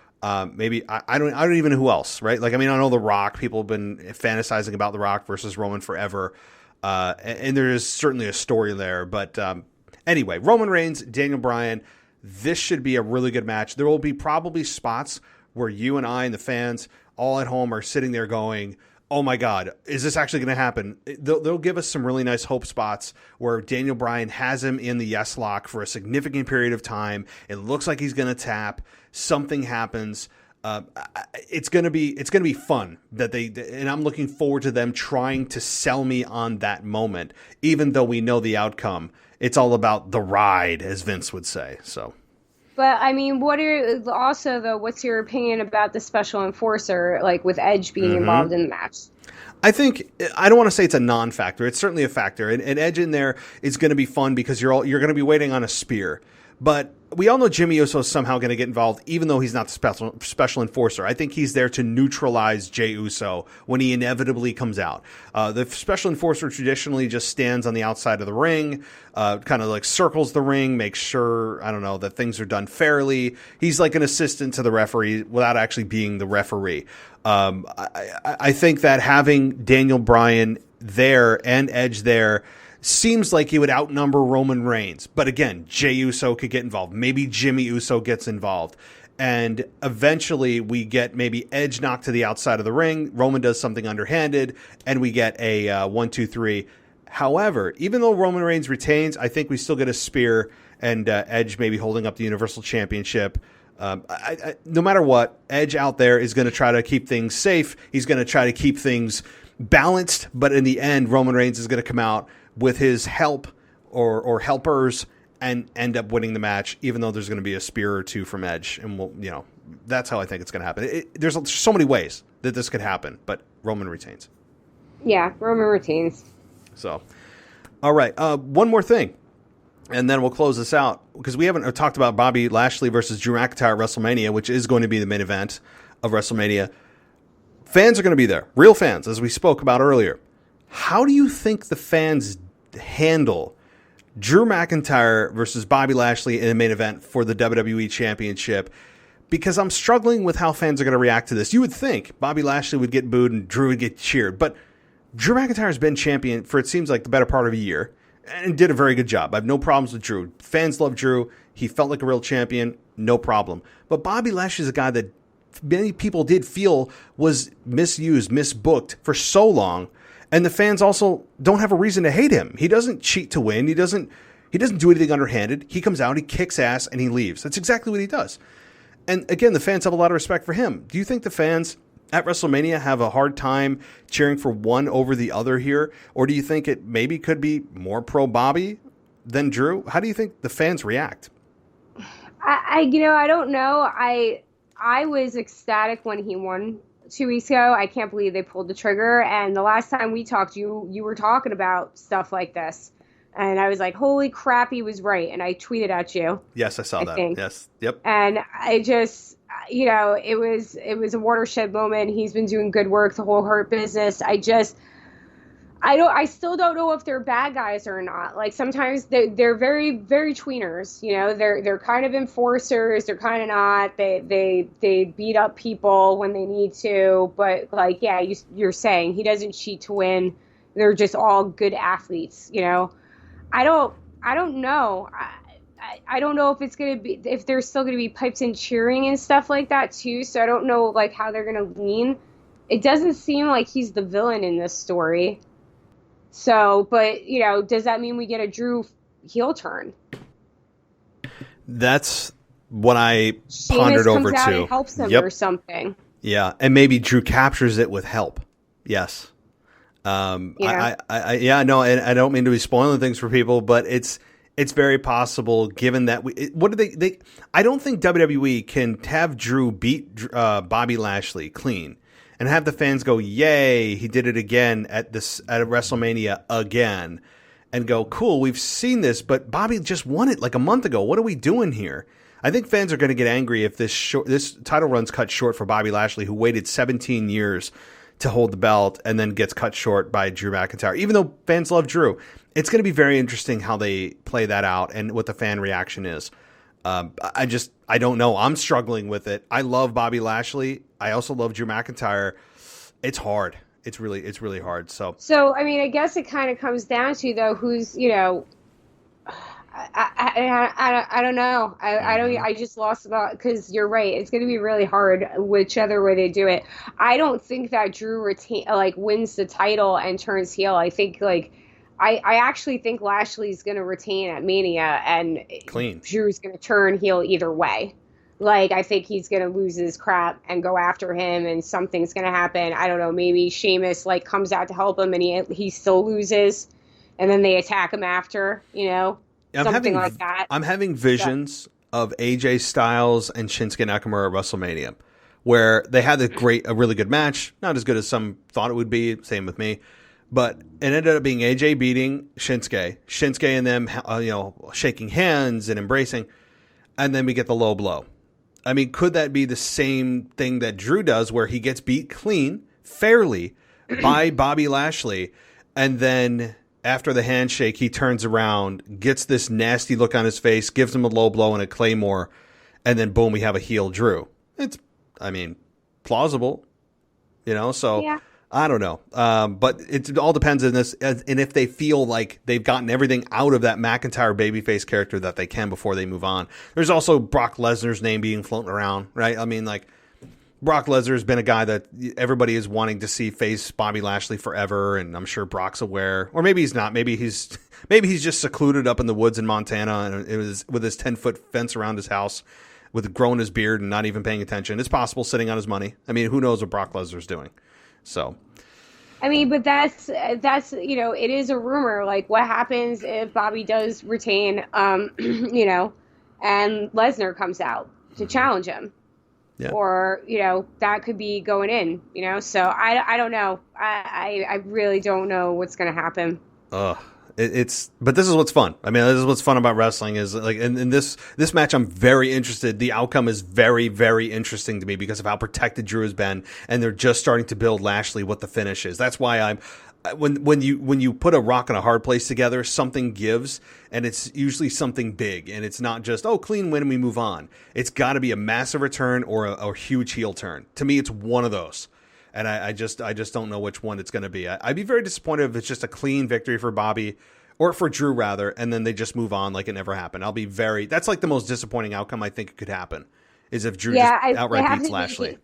maybe I don't even know who else, right? Like, I mean, I know The Rock. People have been fantasizing about The Rock versus Roman forever, and there is certainly a story there. But anyway, Roman Reigns, Daniel Bryan, this should be a really good match. There will be probably spots where you and I and the fans all at home are sitting there going, oh my God, is this actually going to happen? They'll give us some really nice hope spots where Daniel Bryan has him in the yes lock for a significant period of time. It looks like he's going to tap. Something happens. It's going to be fun and I'm looking forward to them trying to sell me on that moment, even though we know the outcome. It's all about the ride, as Vince would say. So. But I mean, what's your opinion about the special enforcer, like with Edge being involved in the match? I don't want to say it's a non-factor. It's certainly a factor, and Edge in there is going to be fun because you're going to be waiting on a spear. But we all know Jimmy Uso is somehow going to get involved, even though he's not the special enforcer. I think he's there to neutralize Jey Uso when he inevitably comes out. The special enforcer traditionally just stands on the outside of the ring, kind of like circles the ring, makes sure, I don't know, that things are done fairly. He's like an assistant to the referee without actually being the referee. I think that having Daniel Bryan there and Edge there seems like he would outnumber Roman Reigns. But again, Jey Uso could get involved. Maybe Jimmy Uso gets involved. And eventually we get maybe Edge knocked to the outside of the ring. Roman does something underhanded. And we get a 1-2-3. However, even though Roman Reigns retains, I think we still get a spear and Edge maybe holding up the Universal Championship. No matter what, Edge out there is going to try to keep things safe. He's going to try to keep things balanced. But in the end, Roman Reigns is going to come out with his help or helpers and end up winning the match, even though there's going to be a spear or two from Edge. And that's how I think it's going to happen. There's so many ways that this could happen, but Roman retains. Yeah, Roman retains. So, all right. One more thing, and then we'll close this out because we haven't talked about Bobby Lashley versus Drew McIntyre at WrestleMania, which is going to be the main event of WrestleMania. Fans are going to be there, real fans, as we spoke about earlier. How do you think the fans handle Drew McIntyre versus Bobby Lashley in the main event for the WWE Championship? Because I'm struggling with how fans are going to react to this. You would think Bobby Lashley would get booed and Drew would get cheered, but Drew McIntyre has been champion for, it seems like, the better part of a year and did a very good job. I have no problems with Drew. Fans love Drew. He felt like a real champion. No problem. But Bobby Lashley is a guy that many people did feel was misused, misbooked for so long. And the fans also don't have a reason to hate him. He doesn't cheat to win. He doesn't do anything underhanded. He comes out, he kicks ass, and he leaves. That's exactly what he does. And again, the fans have a lot of respect for him. Do you think the fans at WrestleMania have a hard time cheering for one over the other here? Or do you think it maybe could be more pro Bobby than Drew? How do you think the fans react? I don't know. I was ecstatic when he won 2 weeks ago. I can't believe they pulled the trigger. And the last time we talked, you were talking about stuff like this. And I was like, holy crap, he was right. And I tweeted at you. Yes, I saw that. Think. Yes. Yep. And I just, it was a watershed moment. He's been doing good work, the whole Hurt Business. I still don't know if they're bad guys or not. Like sometimes they're very, very tweeners. They're kind of enforcers. They're kind of not. They beat up people when they need to. But like, yeah, you're saying he doesn't cheat to win. They're just all good athletes. I don't know. I don't know if it's gonna be, if there's still gonna be pipes and cheering and stuff like that too. So I don't know like how they're gonna lean. It doesn't seem like he's the villain in this story. So, but, does that mean we get a Drew heel turn? That's what I pondered over too. And helps him or something. Yeah, and maybe Drew captures it with help. Yes. Yeah. And I don't mean to be spoiling things for people, but it's very possible given that I don't think WWE can have Drew beat Bobby Lashley clean and have the fans go, yay, he did it again at WrestleMania again, and go, cool, we've seen this, but Bobby just won it like a month ago. What are we doing here? I think fans are going to get angry if this title run's cut short for Bobby Lashley, who waited 17 years to hold the belt and then gets cut short by Drew McIntyre. Even though fans love Drew, it's going to be very interesting how they play that out and what the fan reaction is. I don't know. I'm struggling with it. I love Bobby Lashley. I also love Drew McIntyre. It's hard. It's really hard. So I mean, I guess it kind of comes down to though, who's, you know, I don't know. I just lost about, because you're right. It's going to be really hard whichever way they do it. I don't think that Drew wins the title and turns heel. I think I actually think Lashley's going to retain at Mania and clean. Drew's going to turn heel either way. I think he's going to lose his crap and go after him, and something's going to happen. I don't know. Maybe Sheamus comes out to help him and he still loses, and then they attack him after, you know. Something like that. I'm having visions of AJ Styles and Shinsuke Nakamura at WrestleMania, where they had a really good match. Not as good as some thought it would be. Same with me. But it ended up being AJ beating Shinsuke and them, shaking hands and embracing. And then we get the low blow. I mean, could that be the same thing that Drew does, where he gets beat clean, fairly, by Bobby Lashley, and then after the handshake, he turns around, gets this nasty look on his face, gives him a low blow and a claymore, and then boom, we have a heel Drew. It's, plausible, so yeah. I don't know. But it all depends on this, and if they feel like they've gotten everything out of that McIntyre babyface character that they can before they move on. There's also Brock Lesnar's name being floating around, right? I mean, Brock Lesnar has been a guy that everybody is wanting to see face Bobby Lashley forever, and I'm sure Brock's aware, or maybe he's not. Maybe he's just secluded up in the woods in Montana, and it was with his 10-foot fence around his house, with growing his beard and not even paying attention. It's possible, sitting on his money. I mean, who knows what Brock Lesnar's doing? So, I mean, but that's it is a rumor. What happens if Bobby does retain, and Lesnar comes out to challenge him? Yeah. Or, that could be going in, so I don't know. I really don't know what's going to happen. But this is what's fun. I mean, this is what's fun about wrestling is in this match, I'm very interested. The outcome is very, very interesting to me because of how protected Drew has been. And they're just starting to build Lashley what the finish is. That's why when you put a rock and a hard place together, something gives, and it's usually something big, and it's not just clean win and we move on. It's got to be a massive return or a huge heel turn. To me, it's one of those, and I just don't know which one it's going to be. I'd be very disappointed if it's just a clean victory for Bobby or for Drew rather, and then they just move on like it never happened. That's the most disappointing outcome I think could happen is if Drew just outright beats Lashley.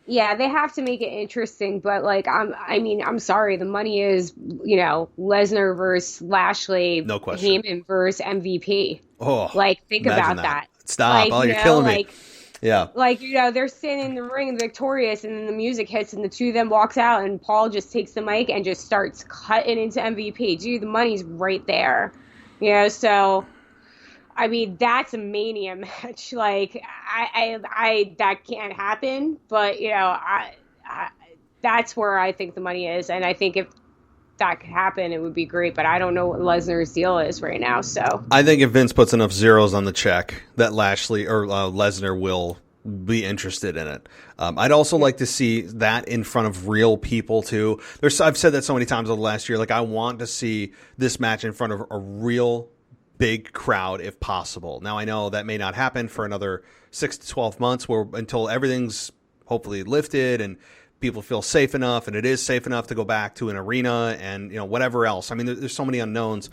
Yeah, they have to make it interesting, but I'm sorry, the money is, Lesnar versus Lashley, no question. Heyman versus MVP. Oh, think about that. Stop! You're killing me. Yeah. They're sitting in the ring victorious, and then the music hits, and the two of them walks out, and Paul just takes the mic and just starts cutting into MVP. Dude, the money's right there. So. I mean, that's a Mania match. I that can't happen, but that's where I think the money is, and I think if that could happen, it would be great. But I don't know what Lesnar's deal is right now. So I think if Vince puts enough zeros on the check, that Lashley or Lesnar will be interested in it. I'd also like to see that in front of real people too. I've said that so many times over the last year. I want to see this match in front of a real big crowd if possible. Now I know that may not happen for another 6 to 12 months until everything's hopefully lifted and people feel safe enough, and it is safe enough to go back to an arena and whatever else. I mean, there's so many unknowns,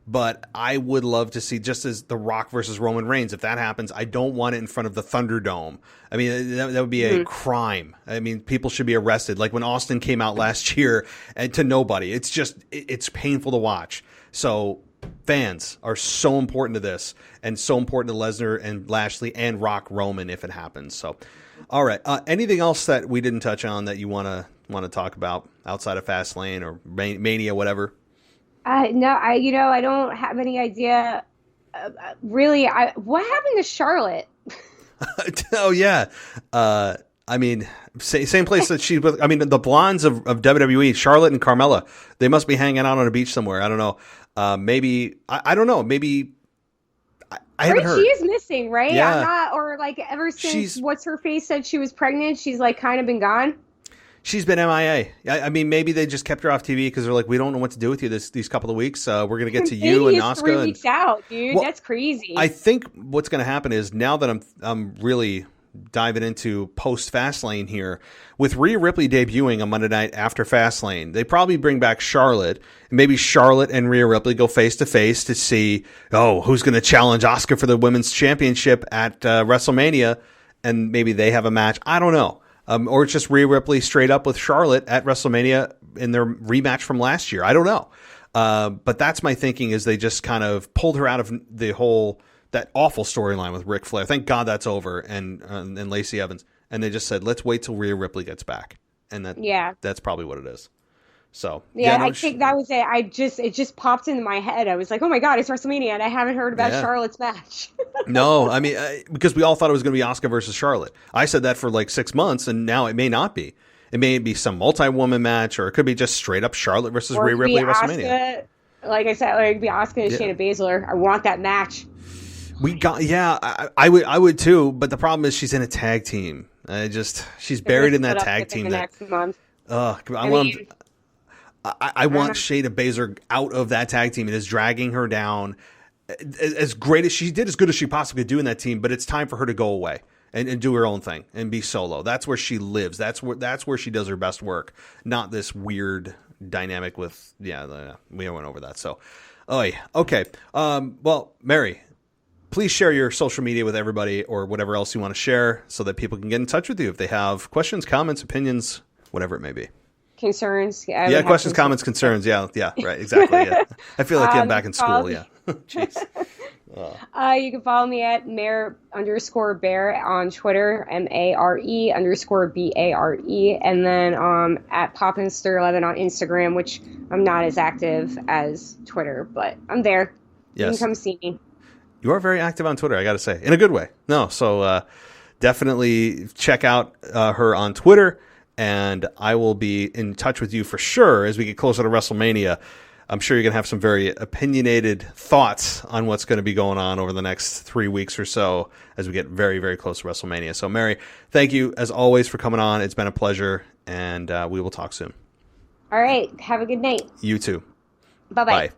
but I would love to see, just as The Rock versus Roman Reigns, if that happens, I don't want it in front of the Thunderdome. I mean, that would be a crime. I mean, people should be arrested. Like when Austin came out last year and to nobody. It's painful to watch. So fans are so important to this, and so important to Lesnar and Lashley and Rock Roman if it happens. So, all right. Anything else that we didn't touch on that you want to talk about outside of Fastlane or Mania, whatever? No, I don't have any idea. Really, what happened to Charlotte? Oh yeah. I mean, same place that she was. I mean, the blondes of WWE, Charlotte and Carmella, they must be hanging out on a beach somewhere. I don't know. Maybe I don't know. Maybe I haven't heard. She is missing, right? Yeah. I'm not, or ever since what's her face said she was pregnant, she's kind of been gone. She's been MIA. I mean, maybe they just kept her off TV because they're like, we don't know what to do with you these couple of weeks. We're going to get to you and Asuka. 3 weeks out, dude. Well, that's crazy. I think what's going to happen is now that I'm really diving into post Fastlane here, with Rhea Ripley debuting on Monday night after Fastlane, they probably bring back Charlotte. Maybe Charlotte and Rhea Ripley go face to face to see, who's going to challenge Asuka for the women's championship at WrestleMania, and maybe they have a match. I don't know. Or it's just Rhea Ripley straight up with Charlotte at WrestleMania in their rematch from last year. I don't know. But that's my thinking, is they just kind of pulled her out of that awful storyline with Ric Flair. Thank God that's over, and Lacey Evans. And they just said, let's wait till Rhea Ripley gets back. And that's probably what it is. So I think that was it. It just popped into my head. I was like, oh my God, it's WrestleMania, and I haven't heard about Charlotte's match. No, I mean, because we all thought it was going to be Asuka versus Charlotte. I said that for like 6 months, and now it may not be. It may be some multi-woman match, or it could be just straight up Charlotte versus Rhea Ripley at WrestleMania. Like I said, it could be Asuka and Shayna Baszler. I want that match. I would too, but the problem is she's in a tag team. She's buried in that tag team. Next month. I want Shayna Baszler out of that tag team. It is dragging her down. As great as she did, as good as she possibly could do in that team, but it's time for her to go away and do her own thing and be solo. That's where she lives. That's where she does her best work. Not this weird dynamic with we went over that. So, okay. Well, Mary, please share your social media with everybody, or whatever else you want to share, so that people can get in touch with you if they have questions, comments, opinions, whatever it may be. Concerns. Questions, comments, concerns. Yeah, right, exactly. Yeah. I feel like I'm back in school. Yeah. Jeez. You can follow me at Mare_Bear on Twitter, MARE_BARE, and then at Poppinster11 on Instagram, which I'm not as active as Twitter, but I'm there. Yes. You can come see me. You are very active on Twitter, I got to say, in a good way. No, so definitely check out her on Twitter. And I will be in touch with you for sure as we get closer to WrestleMania. I'm sure you're going to have some very opinionated thoughts on what's going to be going on over the next 3 weeks or so as we get very, very close to WrestleMania. So, Mary, thank you, as always, for coming on. It's been a pleasure, and we will talk soon. All right. Have a good night. You too. Bye-bye. Bye.